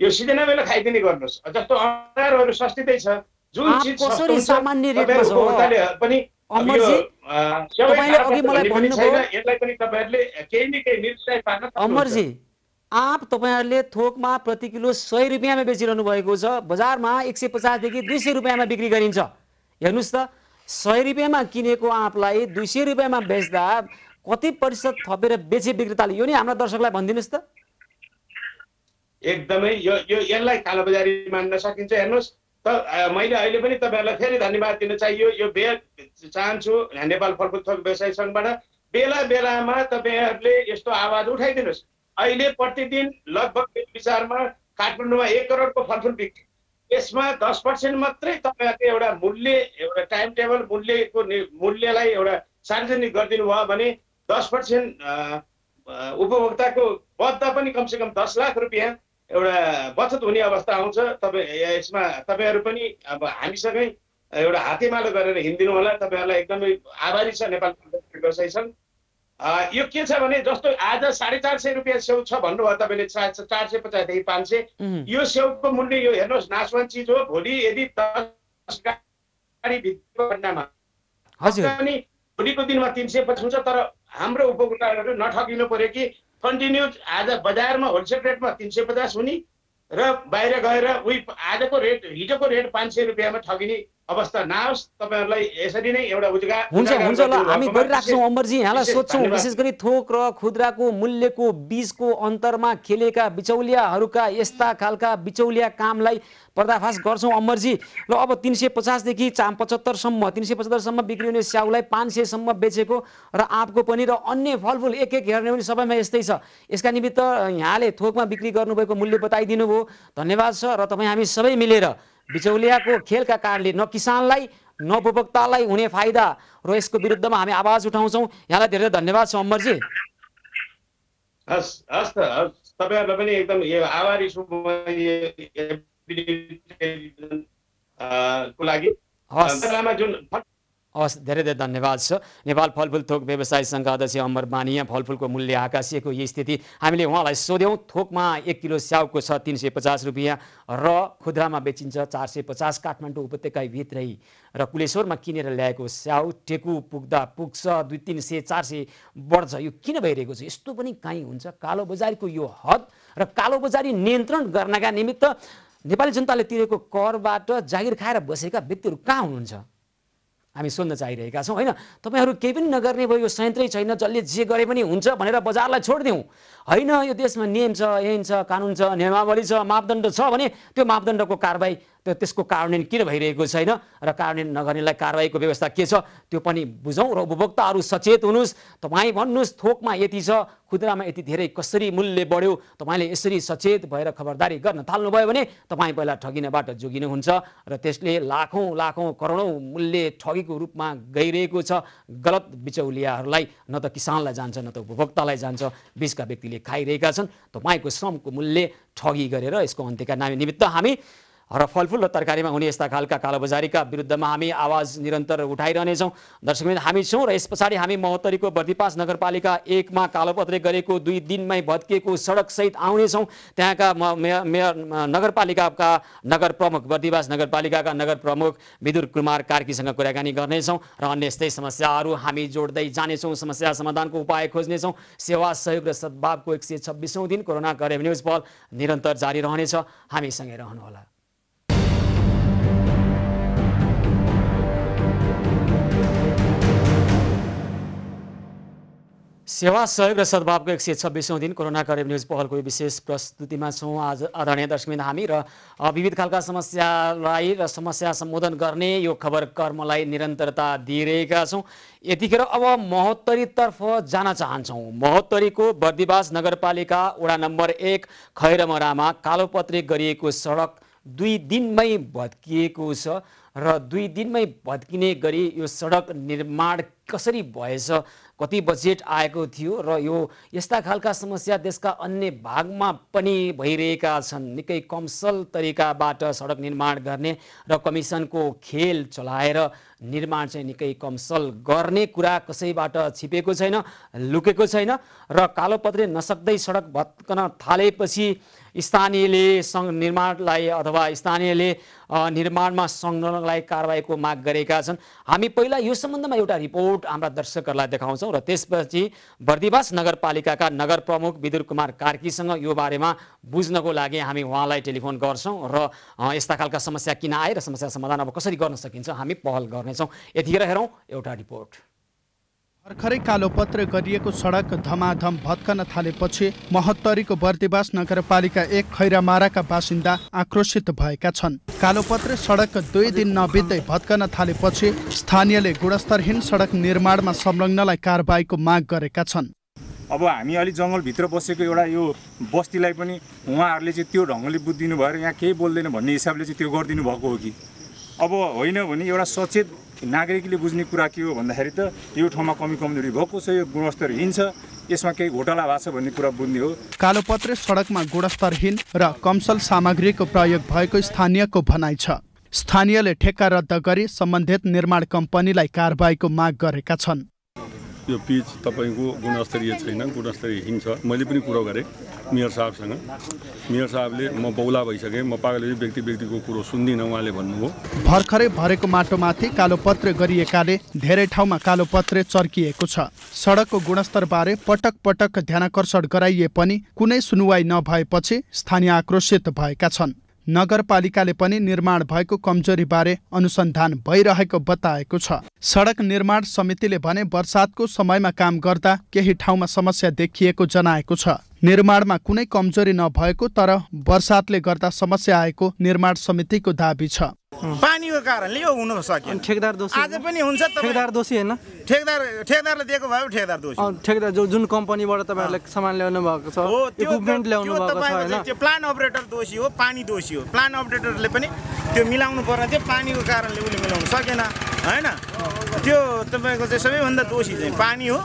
यो सिजनमा बेला खाइदिने गर्नुहोस्। जस्तो अचारहरू सस्तिदै छ, जुन चिज कसरी सामान्य रेटमा छ पनि अमरजी तपाईले अघि मलाई भन्नुभयो यसलाई पनि तपाईहरुले केही न केही निरुत्साह पार्न सक्नुहुन्छ। अमरजी आँप तपाईहरुले थोकमा प्रति किलो 100 रुपैयाँमा बेचिरहनु भएको छ, बजारमा 150 देखि 200 रुपैयाँमा बिक्री गरिन्छ। हेर्नुस् त 100 रुपैयाँमा किनेको आँपलाई 200 रुपैयाँमा बेच्दा कति प्रतिशत थपेर बेचे विक्रेताले, यो नि हाम्रो दर्शकलाई भनिदिनुस् त। एकदमै यो यसलाई कालोबजारी मान्न सकिन्छ। हेर्नुस् त मैले अहिले पनि तपाईहरुलाई फेरि धन्यवाद दिन चाहियो। यो चाहन्छु नेपाल फलफुल थोक व्यवसायी संघबाट बेला बेलामा तपाईहरुले यस्तो आवाज उठाइदिनुस्। अहिले प्रतिदिन लगभग विचारमा काठमाडौँमा 1 करोडको फलफुल बिक्री, यसमा 10% मात्रै तपाईहरुले एउटा मूल्य एउटा टाइम टेबल मूल्यलाई एउटा सार्वजनिक गरिदिनु भयो भने 10% उपभोक्ताको बद्दा पनि कमसे कम 10 लाख रुपैयाँ एउटा बचत हुने अवस्था आउँछ। यसमा तपाईहरु पनि अब हामीसँगै एउटा हातेमालो गरेर हिँड्दिनु होला। तपाईहरुलाई एकदमै आभारी छ नेपाल व्यवसायी संघ। यो के छ भने जस्तो आज 450 रुपैयाँ सेउ छ भन्नुभयो तपाईले, 450 देखि 500 यो सेउको मूल्य यो हेर्नुहोस् नासवान चिज हो। भोलि यदि 10 गाडी भित्रको घटनामा हजुर अनि भोलिको दिनमा 350 हुन्छ, तर हाम्रो उपभोक्ताहरू नठगिनु पर्यो कि कन्टिन्यू आज बजारमा होलसेल रेटमा 350 हुने र बाहिर गएर आजको रेट हिजोको रेट 500 रुपैयाँमा ठगिने अवस्था नआओस्। तपाईहरुलाई यसरी नै एउटा हुन्छ ल हामी गरिराख्छौँ अमरजी। यहाँलाई सोध्छौँ विशेष गरी थोक र खुद्राको मूल्यको बीचको अन्तरमा खेलेका बिचौलियाहरूका यस्ता खालका बिचौलिया कामलाई पर्दाफास गर्छौँ अमरजी। र अब 350 देखि 75 सम्म 375 सम्म बिक्री हुने स्याउलाई 500 सम्म बेचेको र आँपको पनि र अन्य फलफुल एक एक हेर्ने पनि सबैमा यस्तै छ। यसका निमित्त यहाँले थोकमा बिक्री गर्नुभएको मूल्य बताइदिनु भयो, धन्यवाद छ। र तपाईँ हामी सबै मिलेर बिचौलियाको खेलका कारणले न किसानलाई न उपभोक्तालाई हुने फाइदा र यसको विरुद्धमा हामी आवाज उठाउँछौँ। यहाँलाई धेरै धन्यवाद छ अमरजी। हस् हस् त तपाईहरुलाई पनि एकदम यो आभारी छु को लागि। जुन हवस्, धेरै धेरै धन्यवाद छ। नेपाल फलफुल थोक व्यवसायी सङ्घ अध्यक्ष अमर बानिया, फलफुलको मूल्य आकाशिएको यही स्थिति हामीले उहाँलाई सोध्यौँ। थोकमा 1 किलो स्याउको छ 350 रुपियाँ र खुद्रामा बेचिन्छ 450। काठमाडौँ उपत्यकाभित्रै र कुलेश्वरमा किनेर ल्याएको स्याउ टेकु पुग्छ 200-300, 400 बढ्छ। यो किन भइरहेको छ? यस्तो पनि काहीँ हुन्छ? कालोबजारीको यो हद र कालोबजारी नियन्त्रण गर्नका निमित्त नेपाली जनताले तिरेको करबाट जागिर खाएर बसेका व्यक्तिहरू कहाँ हुनुहुन्छ? हामी सोध्न चाहिरहेका छौँ होइन। तपाईँहरू केही पनि नगर्ने भयो, यो संयन्त्रै छैन, जसले जे गरे पनि हुन्छ भनेर बजारलाई छोडिदिउँ होइन। यो देशमा नियम छ, ऐन छ, कानुन छ, नियमावली छ, मापदण्ड छ भने त्यो मापदण्डको कारबाही त्यसको कार्यान्वयन किन भइरहेको छैन र कार्यान्वयन नगर्नेलाई कारबाहीको व्यवस्था के छ त्यो पनि बुझौँ र उपभोक्ताहरू सचेत हुनुहोस्। तपाईँ भन्नुहोस् थोकमा यति छ, खुद्रामा यति धेरै, कसरी मूल्य बढ्यो? तपाईँले यसरी सचेत भएर खबरदारी गर्न थाल्नुभयो भने तपाईँ पहिला ठगिनबाट जोगिनुहुन्छ र त्यसले लाखौँ करोडौँ मूल्य ठगीको रूपमा गइरहेको छ। गलत बिचौलियाहरूलाई न त किसानलाई जान्छ न त उपभोक्तालाई जान्छ, बिचका व्यक्तिले खाइरहेका छन्। तपाईँको श्रमको मूल्य ठगी गरेर यसको अन्त्यका निमित्त हामी र फलफुल र तरकारीमा हुने यस्ता खालका कालोबजारीका विरुद्धमा हामी आवाज निरन्तर उठाइरहनेछौँ। दर्शकवृन्द, हामी छौँ र यस पछाडि हामी महोत्तरीको बर्दिपास नगरपालिका 1 मा कालोपत्रे गरेको 2 दिनमै भत्किएको सडकसहित आउनेछौँ। त्यहाँका मेयर नगरपालिकाका नगर प्रमुख, बर्दिवास नगरपालिकाका नगर प्रमुख विदुर कुमार कार्कीसँग कुराकानी गर्नेछौँ र अन्य यस्तै समस्याहरू हामी जोड्दै जानेछौँ। समस्या समाधानको उपाय खोज्नेछौँ। सेवा सहयोग र सद्भावको 126औं दिन कोरोना करेब न्युज पहल निरन्तर जारी रहनेछ। हामीसँगै रहनुहोला। सेवा सहयोग र सद्भावको 126औं दिन कोरोना करेब न्युज पहलको विशेष प्रस्तुतिमा छौँ। आज आदरणीय दर्शकवृन्द, हामी र विविध खालका समस्यालाई र समस्या सम्बोधन गर्ने यो खबर कर्मलाई निरन्तरता दिइरहेका छौँ। यतिखेर अब महोत्तरीतर्फ जान चाहन्छौँ। महोत्तरीको बर्दिवास नगरपालिका वडा नम्बर 1 खैरमरामा कालोपत्रे गरिएको सडक 2 दिनमै भत्किएको छ र 2 दिनमै भत्किने गरी यो सडक निर्माण कसरी भएछ, कति बजेट आएको थियो र यो यस्ता खालका समस्या देशका अन्य भागमा पनि भइरहेका छन्। निकै कमसल तरिकाबाट सडक निर्माण गर्ने र कमिसनको खेल चलाएर निर्माण चाहिँ निकै कमसल गर्ने कुरा कसैबाट छिपेको छैन, लुकेको छैन र कालोपत्रे नसक्दै सडक भत्कन थालेपछि स्थानीयले निर्माणलाई अथवा स्थानीयले निर्माणमा संलग्नलाई कारबाहीको माग गरेका छन्। हामी पहिला यो सम्बन्धमा एउटा रिपोर्ट हाम्रा दर्शकहरूलाई देखाउँछौँ र त्यसपछि बर्दिवास नगरपालिकाका नगर प्रमुख विदुर कुमार कार्कीसँग यो बारेमा बुझ्नको लागि हामी उहाँलाई टेलिफोन गर्छौँ र यस्ता खालका समस्या किन आए र समस्या समाधान अब कसरी गर्न सकिन्छ हामी पहल गर्नेछौँ। यतिखेर हेरौँ एउटा रिपोर्ट। भर्खरै कालोपत्रे गरिएको सडक धमाधम भत्कन थालेपछि महोत्तरीको बर्दिवास नगरपालिका 1 खैरामाराका बासिन्दा आक्रोशित भएका छन्। कालोपत्रे सडक 2 दिन नबित्दै भत्कन थालेपछि स्थानीयले गुणस्तरहीन सडक निर्माणमा संलग्नलाई कारबाहीको माग गरेका छन्। अब हामी अलि जङ्गलभित्र बसेको एउटा यो बस्तीलाई पनि उहाँहरूले चाहिँ त्यो ढङ्गले बुझिदिनु भएर यहाँ केही बोल्दैन भन्ने हिसाबले चाहिँ त्यो गरिदिनु भएको हो कि अब होइन भने एउटा सचेत नागरिकले बुझ्ने कुरा के हो भन्दाखेरि त यो ठाउँमा कमी कमजोरी भएको छ, यो गुणस्तरहीन छ, यसमा केही घोटाला भएको छ भन्ने कुरा बुझ्ने हो। कालोपत्रे सडकमा गुणस्तरहीन र कमसल सामग्रीको प्रयोग भएको स्थानीयको भनाइ छ। स्थानीयले ठेक्का रद्द गरी सम्बन्धित निर्माण कम्पनीलाई कारबाहीको माग गरेका छन्। यो पिच तपाईँको गुणस्तरीय छैन, गुणस्तरीयहीन छ। मैले पनि कुरो गरेँ मेयर साहबसँग। मेयर साहबले म बौला भइसकेँ, म पागल व्यक्तिको कुरो सुन्दिनँ उहाँले भन्नुभयो। भर्खरै भरेको माटोमाथि कालोपत्रे गरिएकाले धेरै ठाउँमा कालोपत्रे चर्किएको छ। सडकको गुणस्तरबारे पटक पटक ध्यानाकर्षण गराइए पनि कुनै सुनुवाई नभएपछि स्थानीय आक्रोशित भएका छन्। नगरपालिकाले पनि निर्माण भएको कमजोरीबारे अनुसन्धान भइरहेको बताएको छ। सडक निर्माण समितिले भने बर्सातको समयमा काम गर्दा केही ठाउँमा समस्या देखिएको जनाएको छ। निर्माणमा कुनै कमजोरी नभएको तर बर्सातले गर्दा समस्या आएको निर्माण समितिको दाबी छ। पानीको कारणले यो हुन सक्यो। ठेकदार दोषी आज पनि हुन्छ। ठेकदार दोषी हैन, ठेकदारले दिएको भयो ठेकदार दोषी। ठेकदार जुन कम्पनीबाट तपाईहरुले सामान ल्याउनु भएको छ, इक्विपमेन्ट ल्याउनु भएको छ हैन, त्यो प्लान अपरेटर दोषी हो, पानी दोषी हो। प्लान अपरेटरले पनि त्यो मिलाउनु पर्ने थियो पानीको कारणले उसले मिलाउन सकेन हैन त्यो तपाईको चाहिँ सबैभन्दा दोषी चाहिँ पानी हो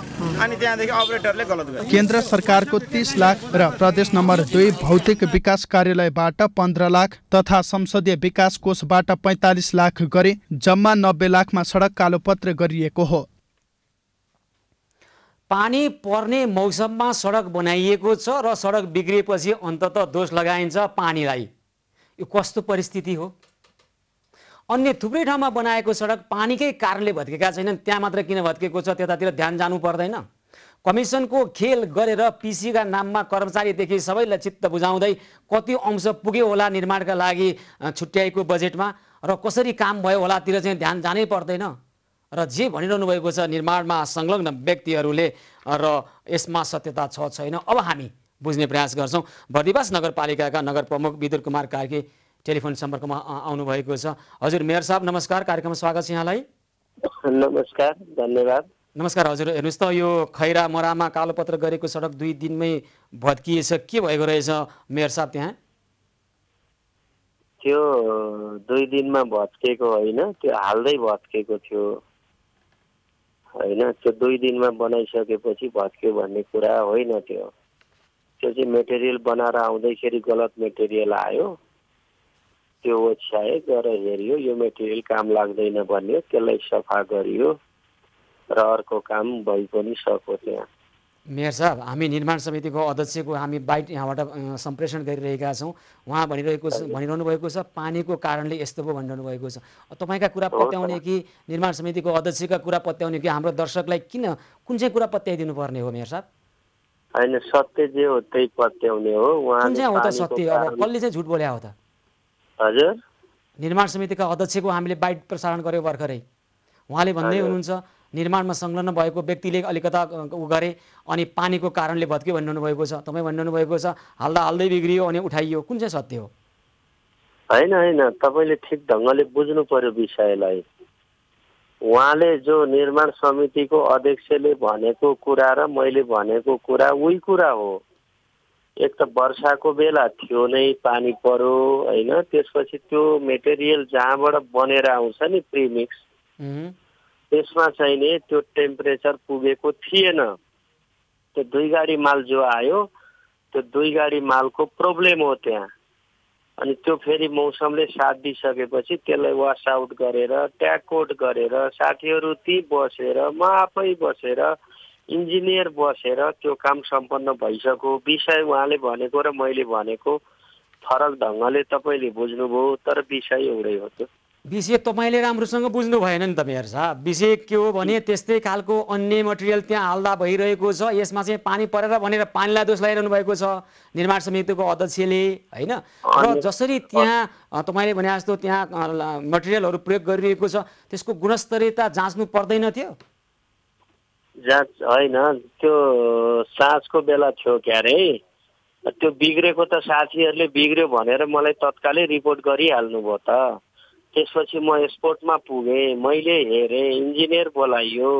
अनि त्यहाँदेखि अपरेटरले गलत गर्यो केन्द्र सरकारको 30 लाख र प्रदेश नम्बर 2 भौतिक विकास कार्यालयबाट 15 लाख तथा संसदीय विकास कोषबाट 45 लाख गरी जम्मा 90 लाखमा सडक कालोपत्र गरिएको हो। पानी पर्ने मौसममा सडक बनाइएको छ र सडक बिग्रिएपछि अन्ततः दोष लगाइन्छ पानीलाई। यो कस्तो परिस्थिति हो? अन्य थुप्रै ठाउँमा बनाएको सडक पानीकै कारणले भत्केका छैनन्, त्यहाँ मात्र किन भत्केको छ त्यतातिर ध्यान जानु पर्दैन? कमिसनको खेल गरेर पिसीका नाममा कर्मचारीदेखि सबैलाई चित्त बुझाउँदै कति अंश पुग्यो होला निर्माणका लागि छुट्याएको बजेटमा र कसरी काम भयो होलातिर चाहिँ ध्यान जानै पर्दैन? र जे भनिरहनु भएको छ निर्माणमा संलग्न व्यक्तिहरूले र यसमा सत्यता छ छैन अब हामी बुझ्ने प्रयास गर्छौँ। बर्दिवास नगरपालिकाका नगर प्रमुख विदुर कुमार कार्की टेलिफोन सम्पर्कमा आउनु भएको छ। हजुर मेयर साहब नमस्कार, कार्यक्रममा स्वागत छ यहाँलाई। नमस्कार, धन्यवाद। नमस्कार हजुर, हेर्नुहोस् त यो खैरा मरामा कालोपत्र गरेको सडक 2 दिनमै भत्किएछ, के भएको रहेछ मेयर साहब त्यहाँ? त्यो 2 दिनमा भत्केको होइन, त्यो हाल्दै भत्केको थियो होइन। त्यो 2 दिनमा बनाइसकेपछि भत्क्यो भन्ने कुरा होइन। त्यो चाहिँ मेटेरियल बनाएर आउँदैखेरि गलत मेटेरियल आयो, त्यो ओछ्याए गएर हेरियो, यो मेटेरियल काम लाग्दैन भन्यो, त्यसलाई सफा गरियो र अर्को काम भइ पनि सक्यो त्यहाँ। मेयर साहब हामी निर्माण समितिको अध्यक्षको हामी बाइट यहाँबाट सम्प्रेषण गरिरहेका छौँ। उहाँ भनिरहनु भएको छ पानीको कारणले यस्तो पो भनिरहनु भएको छ। तपाईँका कुरा पत्याउने कि निर्माण समितिको अध्यक्षका कुरा पत्याउने कि हाम्रो दर्शकलाई कुन चाहिँ कुरा पत्याइदिनु पर्ने हो मेयर साहब? होइन, सत्य जे हो त्यही पत्याउने हो। कुन चाहिँ हो त सत्य? अब कसले चाहिँ झुट बोल्या हो त? हजुर, निर्माण समितिका अध्यक्षको हामीले बाइट प्रसारण गर्यो भर्खरै। उहाँले भन्दै हुनुहुन्छ निर्माणमा संलग्न भएको व्यक्तिले अलिकता उ गरे अनि पानीको कारणले भत्क्यो भनिरहनु भएको छ। तपाईँ भनिरहनु भएको छ हाल्दा हाल्दै बिग्रियो अनि उठाइयो, कुन चाहिँ सत्य हो? होइन होइन, तपाईँले ठिक ढङ्गले बुझ्नु पर्यो विषयलाई। उहाँले जो निर्माण समितिको अध्यक्षले भनेको कुरा र मैले भनेको कुरा उही कुरा हो। एक त वर्षाको बेला थियो नै, पानी पर्यो होइन, त्यसपछि त्यो मेटेरियल जहाँबाट बनेर आउँछ नि प्रिमिक्स, त्यसमा चाहिँ नि त्यो टेम्परेचर पुगेको थिएन। त्यो 2 गाडी माल जो आयो त्यो 2 गाडी मालको प्रब्लम हो त्यहाँ। अनि त्यो फेरि मौसमले साथ दिइसकेपछि त्यसलाई वास आउट गरेर ट्याकआउट गरेर साथीहरू ती बसेर म आफै बसेर इन्जिनियर बसेर त्यो काम सम्पन्न भइसक्यो। विषय उहाँले भनेको र मैले भनेको फरक ढङ्गले तपाईँले बुझ्नुभयो, तर विषय एउटै हो। त्यो विषय तपाईँले राम्रोसँग बुझ्नु भएन नि त मेयर साहब। विषय के हो भने त्यस्तै खालको अन्य मटेरियल त्यहाँ हाल्दा भइरहेको छ, यसमा चाहिँ पानी परेर भनेर पानीलाई दोष लगाइरहनु भएको छ निर्माण समितिको अध्यक्षले होइन। र जसरी त्यहाँ तपाईँले भने जस्तो त्यहाँ मटेरियलहरू प्रयोग गरिरहेको छ त्यसको गुणस्तरीयता जाँच्नु पर्दैन थियो? जाँच होइन, त्यो साँझको बेला थियो क्यारे, त्यो बिग्रेको त साथीहरूले बिग्रियो भनेर मलाई तत्कालै रिपोर्ट गरिहाल्नु भयो त। त्यसपछि म स्पोर्टमा पुगेँ, मैले हेरेँ, इन्जिनियर बोलाइयो,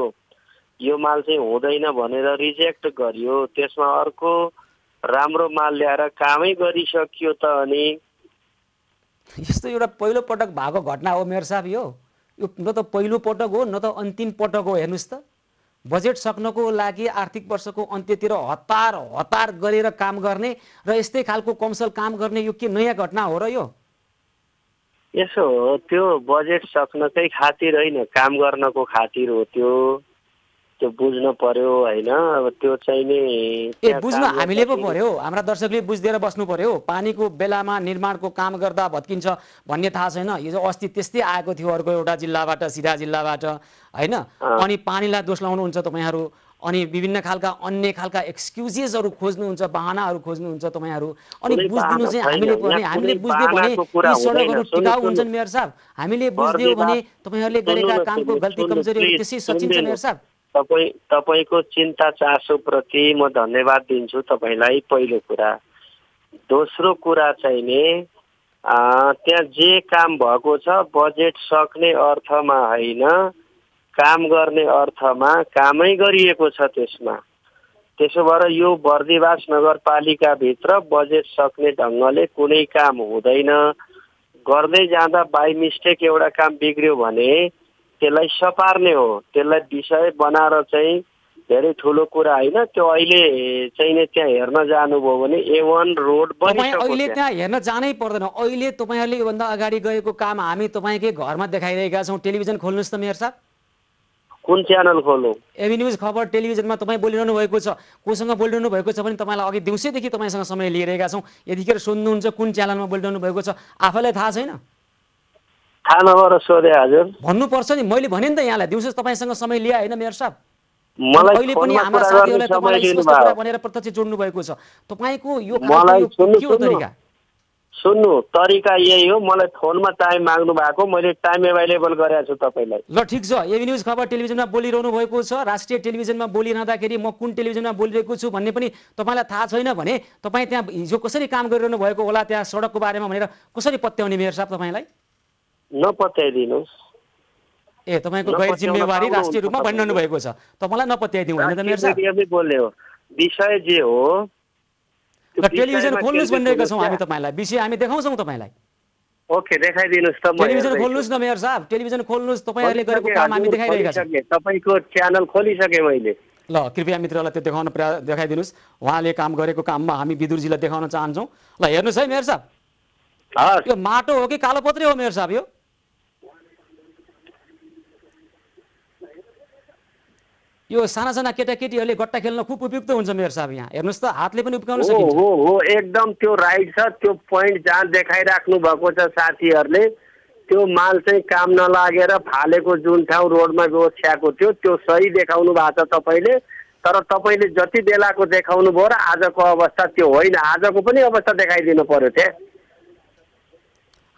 यो माल चाहिँ हुँदैन भनेर रिजेक्ट गरियो, त्यसमा अर्को राम्रो माल ल्याएर कामै गरिसकियो त। अनि यस्तो एउटा पहिलो पटक भएको घटना हो मेयर साहब यो न त पहिलो पटक हो न त अन्तिम पटक हो। हेर्नुहोस् त बजेट सक्नको लागि आर्थिक वर्षको अन्त्यतिर हतार गरेर काम गर्ने र यस्तै खालको कमसल काम गर्ने यो के नयाँ घटना हो र यो? यसो हो, त्यो बजेट सक्नकै खातिर होइन, काम गर्नको खातिर हो। त्यो बुझ्नु पर्यो होइन। अब त्यो चाहिँ नि बुझ्नु हामीले पो पर्यो, हाम्रा दर्शकले बुझिदिएर बस्नु पर्यो। पानीको बेलामा निर्माणको काम गर्दा भत्किन्छ भन्ने थाहा छैन? यो अस्ति त्यस्तै आएको थियो अर्को एउटा जिल्लाबाट, सिधा जिल्लाबाट होइन। अनि पानीलाई दोष लाउनुहुन्छ तपाईँहरू, अनि विभिन्न खालका अन्य खालका एक्सक्युजेसहरू खोज्नुहुन्छ, बहानाहरू खोज्नुहुन्छ तपाईँहरू। अनि बुझ्दिनु चाहिँ हामीले बुझ्दियो भने यी सडकहरू टिकाउ हुन्छन् मेयर साहब। हामीले बुझ्दियो भने तपाईँहरूले गरेका कामको गल्ती कमजोरीहरू त्यसै सचिन्छ मेयर साहब। तपाईँको चिन्ता चासोप्रति म धन्यवाद दिन्छु तपाईँलाई, पहिलो कुरा। दोस्रो कुरा चाहिँ नि त्यहाँ जे काम भएको छ बजेट सक्ने अर्थमा होइन, काम गर्ने अर्थमा कामै गरिएको छ त्यसमा। त्यसो भएर यो बर्दिवास नगरपालिकाभित्र बजेट सक्ने ढङ्गले कुनै काम हुँदैन गर्दै जाँदा बाई मिस्टेक एउटा काम बिग्रियो भने त्यसलाई सपार्ने हो, त्यसलाई विषय बनाएर चाहिँ धेरै ठुलो कुरा होइन। त्यो अहिले चाहिँ नि त्यहाँ हेर्न जानुभयो भने A1 रोड बनिसक्यो। अहिले त्यहाँ हेर्न जानै पर्दैन। अहिले तपाईँहरूले योभन्दा अगाडि गएको काम हामी तपाईँकै घरमा देखाइरहेका छौँ। टेलिभिजन खोल्नुहोस् त मेयर साहब। कुन च्यानल खोल्नु? एबी न्युज खबर टेलिभिजनमा तपाईँ बोलिरहनु भएको छ। कोसँग बोलिरहनु भएको छ भने तपाईँलाई अघि दिउँसैदेखि तपाईँसँग समय लिइरहेका छौँ। यतिखेर सोध्नुहुन्छ कुन च्यानलमा बोलिरहनु भएको छ, आफैलाई थाहा छैन? थाहा नभएर सोधे हजुर। भन्नुपर्छ नि, मैले भने नि त यहाँलाई दिउँसो तपाईँसँग समय लिएँ होइन मेयर साहब? मलाई अहिले पनि हाम्रा साथीहरूलाई तपाईँलाई स्पष्ट कुरा भनेर प्रत्यक्ष जोड्नु भएको छ। तपाईँको यो के हो तरिका? सुन्नु, तरिका यही हो। मलाई फोनमा टाइम माग्नु भएको, मैले टाइम एभाइलेबल गरेको छु तपाईँलाई। ल ठिक छ, एबी न्युज खबर टेलिभिजनमा बोलिरहनु भएको छ। राष्ट्रिय टेलिभिजनमा बोलिरहँदाखेरि म कुन टेलिभिजनमा बोलिरहेको छु भन्ने पनि तपाईँलाई थाहा छैन भने तपाईँ त्यहाँ हिजो कसरी काम गरिरहनु भएको होला त्यहाँ सडकको बारेमा भनेर कसरी पत्याउने मेयर साहब तपाईँलाई? नपत्याइदिनुहोस्। ए तपाईँको गैर जिम्मेवारी राष्ट्रिय रूपमा भनिरहनु भएको छ, तपाईँलाई नपत्याइदिउँ होइन त मेयर साहब? बोल्ने हो, विषय जे हो र टेलिभिजन खोल्नुहोस् भनिरहेका छौँ हामी तपाईँलाई, विषय हामी देखाउँछौँ तपाईँलाई। ओके, देखाइदिनुहोस् त। टेलिभिजन खोल्नुहोस् न मेयर साहब, टेलिभिजन खोल्नुहोस्। तपाईँहरूले गरेको काम हामी देखाइरहेका छौँ। तपाईँको च्यानल खोलिसकेँ मैले। ल कृपया मित्रलाई त्यो देखाउन देखाइदिनुहोस्। उहाँले काम गरेको काममा हामी विदुरजीलाई देखाउन चाहन्छौँ। ल हेर्नुहोस् है मेयर साहब, यो माटो हो कि कालोपत्रे हो मेयर साहब? यो साना साना केटाकेटीहरूले गट्टा खेल्न खुब उपयुक्त हुन्छ मेयर साहब। यहाँ हेर्नुहोस् त, हातले पनि उब्काउन सकिन्छ। हो एकदम त्यो राइट छ। त्यो पोइन्ट जहाँ देखाइराख्नु भएको छ साथीहरूले, त्यो माल चाहिँ काम नलागेर फालेको जुन ठाउँ रोडमा ओछ्याएको थियो त्यो सही देखाउनु भएको छ तपाईँले। तर तपाईँले जति बेलाको देखाउनु भयो र आजको अवस्था त्यो होइन। आजको पनि अवस्था देखाइदिनु पर्यो त्यहाँ।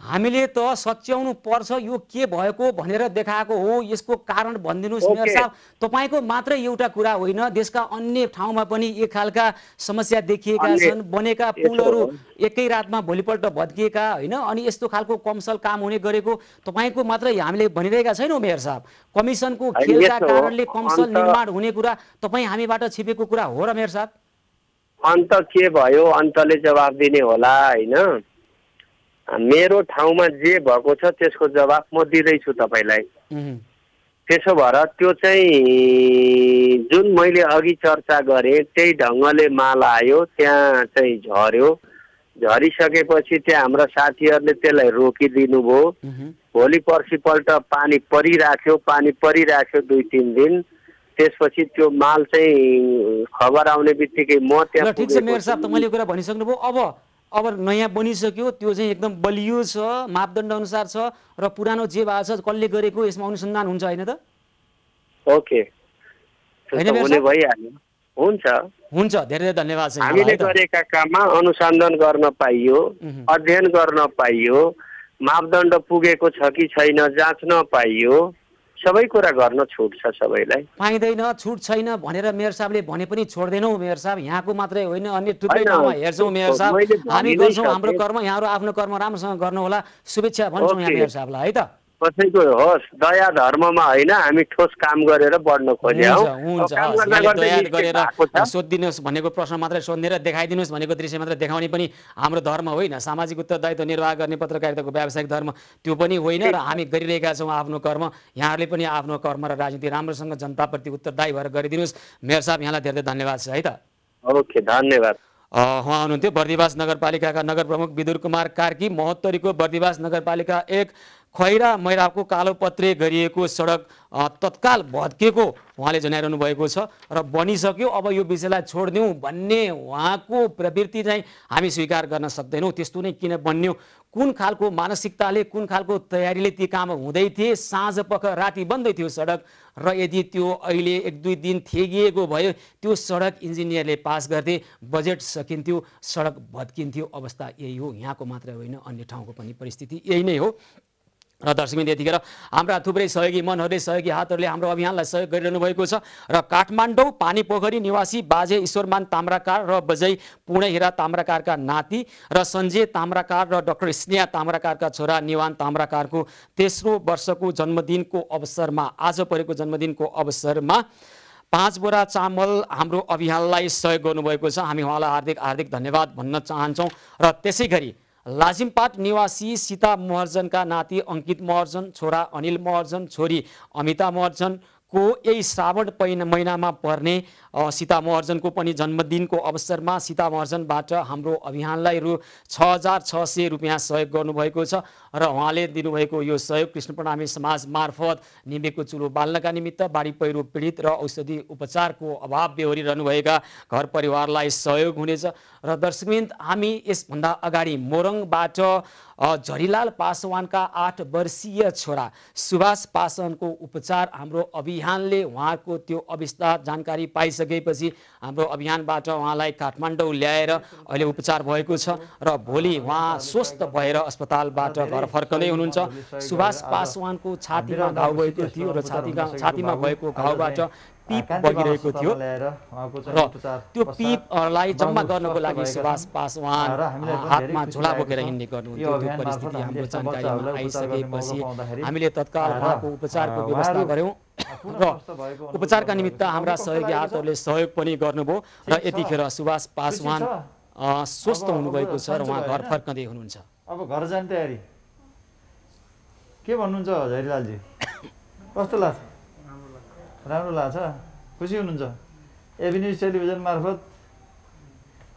हामीले त सच्याउनु पर्छ यो के भएको भनेर देखाएको हो। यसको कारण भनिदिनुहोस् मेयर साहब। तपाईँको मात्रै एउटा कुरा होइन, देशका अन्य ठाउँमा पनि एक खालका समस्या देखिएका छन्। बनेका पुलहरू एकै रातमा भोलिपल्ट भत्किएका होइन, अनि यस्तो खालको कमसल काम हुने गरेको तपाईँको मात्रै हामीले भनिरहेका छैनौँ मेयर साहब। कमिसनको खेलका कारणले कमसल निर्माण हुने कुरा तपाईँ हामीबाट छिपेको कुरा हो र मेयर साहब? अन्त के भयो, अन्तले जवाब दिने होला होइन। मेरो ठाउँमा जे भएको छ त्यसको जवाब म दिँदैछु तपाईँलाई। त्यसो भएर त्यो चाहिँ जुन मैले अघि चर्चा गरेँ त्यही ढङ्गले माल आयो, त्यहाँ चाहिँ झर्यो। झरिसकेपछि त्यहाँ हाम्रा साथीहरूले त्यसलाई रोकिदिनु भयो। भोलि पर्सिपल्ट पानी परिराख्यो 2-3 दिन। त्यसपछि त्यो माल चाहिँ खबर आउने बित्तिकै म त्यहाँ। ठिक छ मेयर साहब, तपाईँले कुरा भनिसक्नुभयो। अब नयाँ बनिसक्यो, त्यो चाहिँ एकदम बलियो छ, मापदण्ड अनुसार छ र पुरानो जे भएको छ कसले गरेको यसमा अनुसन्धान हुन्छ होइन त? ओके, भइहाल्यो। हुन्छ हुन्छ, धेरै धन्यवाद छ। हामीले गरेका काममा अनुसन्धान गर्न पाइयो, अध्ययन गर्न पाइयो, मापदण्ड पुगेको छ कि छैन जाँच्न पाइयो। सबै कुरा गर्न छुट छ, सबैलाई पाइँदैन, छुट छैन भनेर मेयर साहबले भने पनि छोड्दैनौँ मेयर साहब। यहाँको मात्रै होइन, अन्य थुप्रै ठाउँमा हेर्छौँ मेयर साहब। हामी गर्छौँ हाम्रो कर्म, यहाँहरू आफ्नो कर्म राम्रोसँग गर्नुहोला, शुभेच्छा भन्छौँ यहाँ मेयर साहबलाई है त। कसैको होस् दया धर्ममा होइन, हामी ठोस काम गरेर बढ्न खोज्यौँ। हुन्छ, दया गरेर सोधिदिनुहोस् भनेको प्रश्न मात्रै सोध्ने र देखाइदिनुहोस् भनेको दृश्य मात्रै देखाउने पनि हाम्रो धर्म होइन। सामाजिक उत्तरदायित्व निर्वाह गर्ने पत्रकारिताको व्यावसायिक धर्म त्यो पनि होइन र हामी गरिरहेका छौँ आफ्नो कर्म। यहाँहरूले पनि आफ्नो कर्म र राजनीति राम्रोसँग जनताप्रति उत्तरदायी भएर गरिदिनुहोस्। मेयर साहब यहाँलाई धेरै धन्यवाद छ है त। ओके, धन्यवाद। उहाँ हुनुहुन्थ्यो बर्दिवास नगरपालिकाका नगर प्रमुख विदुर कुमार कार्की। महोत्तरीको बर्दिवास नगरपालिका 1 खैरा मैराको कालोपत्रे गरिएको सडक तत्काल भत्किएको उहाँले जनाइरहनु भएको छ र बनिसक्यो। अब यो विषयलाई छोडिदिउँ भन्ने उहाँको प्रवृत्ति चाहिँ हामी स्वीकार गर्न सक्दैनौँ। त्यस्तो नै किन बन्यो, कुन खालको मानसिकताले, कुन खालको तयारीले ती काम हुँदै थिए? साँझ पख राति बन्दै थियो सडक र यदि त्यो अहिले 1-2 दिन थेगिएको भयो त्यो सडक इन्जिनियरले पास गर्थे, बजेट सकिन्थ्यो, सडक भत्किन्थ्यो। अवस्था यही हो, यहाँको मात्रै होइन अन्य ठाउँको पनि परिस्थिति यही नै हो। र दर्शकबिन यतिखेर हाम्रा थुप्रै सहयोगी मनहरूले, सहयोगी हातहरूले हाम्रो अभियानलाई सहयोग गरिरहनु भएको छ र काठमाडौँ पानीपोखरी निवासी बाजे ईश्वरमान ताम्राकार र बजै पूर्णहिरा ताम्राकारका नाति र सञ्जय ताम्राकार र डाक्टर स्नेहा ताम्राकारका छोरा निवान ताम्राकारको तेस्रो वर्षको जन्मदिनको अवसरमा, आज परेको जन्मदिनको अवसरमा 5 बोरा चामल हाम्रो अभियानलाई सहयोग गर्नुभएको छ। हामी उहाँलाई हार्दिक धन्यवाद भन्न चाहन्छौँ। र त्यसै गरी लाजिमपाट निवासी सीता महर्जनका नाति अंकित महर्जन, छोरा अनिल महर्जन, छोरी अमिता महर्जन को यही श्रावण महिनामा पर्ने सीता महर्जनको पनि जन्मदिनको अवसरमा सीता महर्जनबाट हाम्रो अभियानलाई रु 6,600 रुपियाँ सहयोग गर्नुभएको छ र उहाँले दिनुभएको यो सहयोग कृष्ण प्रणामी समाज मार्फत निमेको चुलो बाल्नका निमित्त बाढी पहिरो पीडित र औषधि उपचारको अभाव बेहोरिरहनुभएका घर परिवारलाई सहयोग हुनेछ। र दर्शकवृन्द, हामी यसभन्दा अगाडि मोरङबाट झरीलाल पासवानका 8 वर्षीय छोरा सुभाष पासवानको उपचार हाम्रो अभियानले उहाँको त्यो अवस्था जानकारी पाइसकेपछि हाम्रो अभियानबाट उहाँलाई काठमाडौँ ल्याएर अहिले उपचार भएको छ र भोलि उहाँ स्वस्थ भएर अस्पतालबाट घर फर्कँदै हुनुहुन्छ। सुभाष पासवानको छातीमा घाउ भएको थियो र छातीमा भएको घाउबाट पिप बगिरहेको थियो र त्यो पिपलाई जम्मा गर्नको लागि सुभाष पासवान हातमा झोला बोकेर हिँड्ने गर्नुहुन्थ्यो। त्यो परिस्थिति हाम्रो जानकारीमा आइसकेपछि हामीले तत्काल उहाँको उपचारको व्यवस्था गऱ्यौँ र उपचारका निमित्त हाम्रा सहयोगी हातहरूले सहयोग पनि गर्नुभयो र यतिखेर सुभाष पासवान स्वस्थ हुनुभएको छ र उहाँ घर फर्कँदै हुनुहुन्छ। अब घर जाने तयारी के भन्नुहुन्छ झरीलालजी? कस्तो लाग्छ? राम्रो लाग्छ? खुसी हुनुहुन्छ? एभिन्यूज टेलिभिजन मार्फत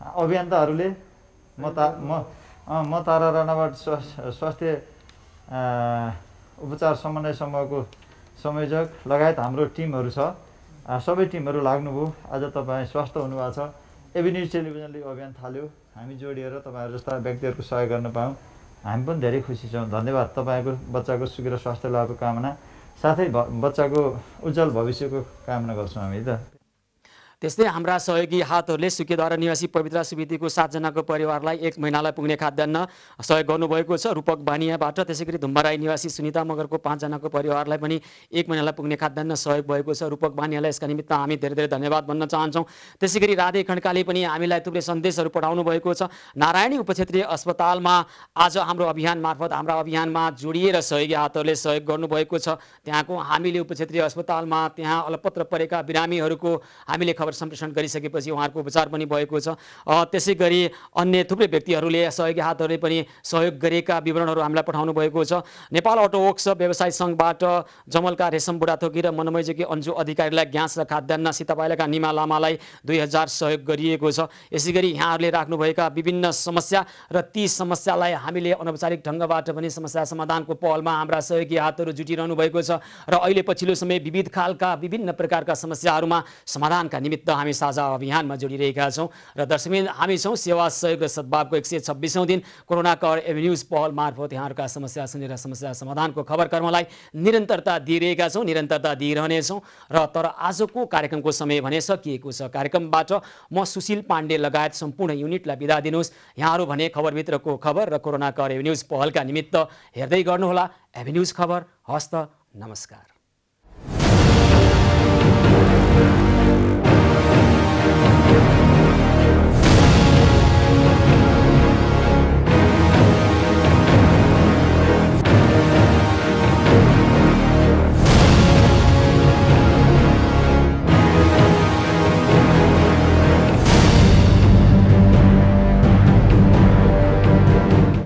अभियन्ताहरूले म तारा राणाबाट स्वास्थ्य उपचार समन्वय समूहको संयोजक लगायत हाम्रो टिमहरू छ, सबै टिमहरू लाग्नुभयो। आज तपाईँ स्वस्थ हुनुभएको छ। एभिन्यूज टेलिभिजनले अभियान थाल्यो, हामी जोडिएर तपाईँहरू जस्ता व्यक्तिहरूको सहयोग गर्न पायौँ, हामी पनि धेरै खुसी छौँ। धन्यवाद। तपाईँको बच्चाको सुखी र स्वास्थ्य लाभको कामना साथै बच्चाको उज्जवल भविष्यको कामना गर्छौँ हामी त। त्यस्तै हाम्रा सहयोगी हातहरूले सुकेद्वारा निवासी पवित्र सुवेदीको 7 जनाको परिवारलाई 1 महिनालाई पुग्ने खाद्यान्न सहयोग गर्नुभएको छ। रूपक बानियाबाट त्यसै गरी धुम्बाराई निवासी सुनिता मगरको 5 जनाको परिवारलाई पनि 1 महिनालाई पुग्ने खाद्यान्न सहयोग भएको छ। रूपक बानियालाई यसका निमित्त हामी धेरै धेरै धन्यवाद भन्न चाहन्छौँ। त्यसै गरी राधे खड्काले पनि हामीलाई थुप्रै सन्देशहरू पठाउनु भएको छ। नारायणी उपक्षेत्रीय अस्पतालमा आज हाम्रो अभियान मार्फत हाम्रा अभियानमा जोडिएर सहयोगी हातहरूले सहयोग गर्नुभएको छ। त्यहाँको हामीले उपक्षेत्रीय अस्पतालमा त्यहाँ अलपत्र परेका बिरामीहरूको हामीले खबर सम्प्रेषण गरिसकेपछि उहाँहरूको उपचार पनि भएको छ। त्यसै गरी अन्य थुप्रै व्यक्तिहरूले सहयोगी हातहरूले पनि सहयोग गरेका विवरणहरू हामीलाई पठाउनु भएको छ। नेपाल अटो वर्क्स व्यवसाय सङ्घबाट जमलका रेशम बुढाथोकी र मनोमयजी अन्जु अधिकारीलाई ग्यास र खाद्यान्न, सीतापाइलाका निमा लामालाई 2000 सहयोग गरिएको छ। यसै गरी यहाँहरूले राख्नुभएका विभिन्न समस्या र ती समस्यालाई हामीले अनौपचारिक ढङ्गबाट पनि समस्या समाधानको पहलमा हाम्रा सहयोगी हातहरू जुटिरहनु भएको छ र अहिले पछिल्लो समय विविध खालका विभिन्न प्रकारका समस्याहरूमा समाधानका निमित्त हामी साझा अभियानमा जोडिरहेका छौँ। र दर्शकवृन्द, हामी छौँ सेवा सहयोग र सद्भावको 126औं दिन कोरोना कभर एभिन्यूज पहल मार्फत यहाँहरूका समस्या सुनेर समस्या समाधानको खबर कर्मलाई निरन्तरता दिइरहेका छौँ, निरन्तरता दिइरहनेछौँ। र तर आजको कार्यक्रमको समय भने सकिएको छ। कार्यक्रमबाट म सुशील पाण्डे लगायत सम्पूर्ण युनिटलाई बिदा दिनुहोस्। यहाँहरू भने खबरभित्रको खबर र कोरोना कभर एभिन्यूज पहलका निमित्त हेर्दै गर्नुहोला एभिन्यूज खबर। हस्त नमस्कार।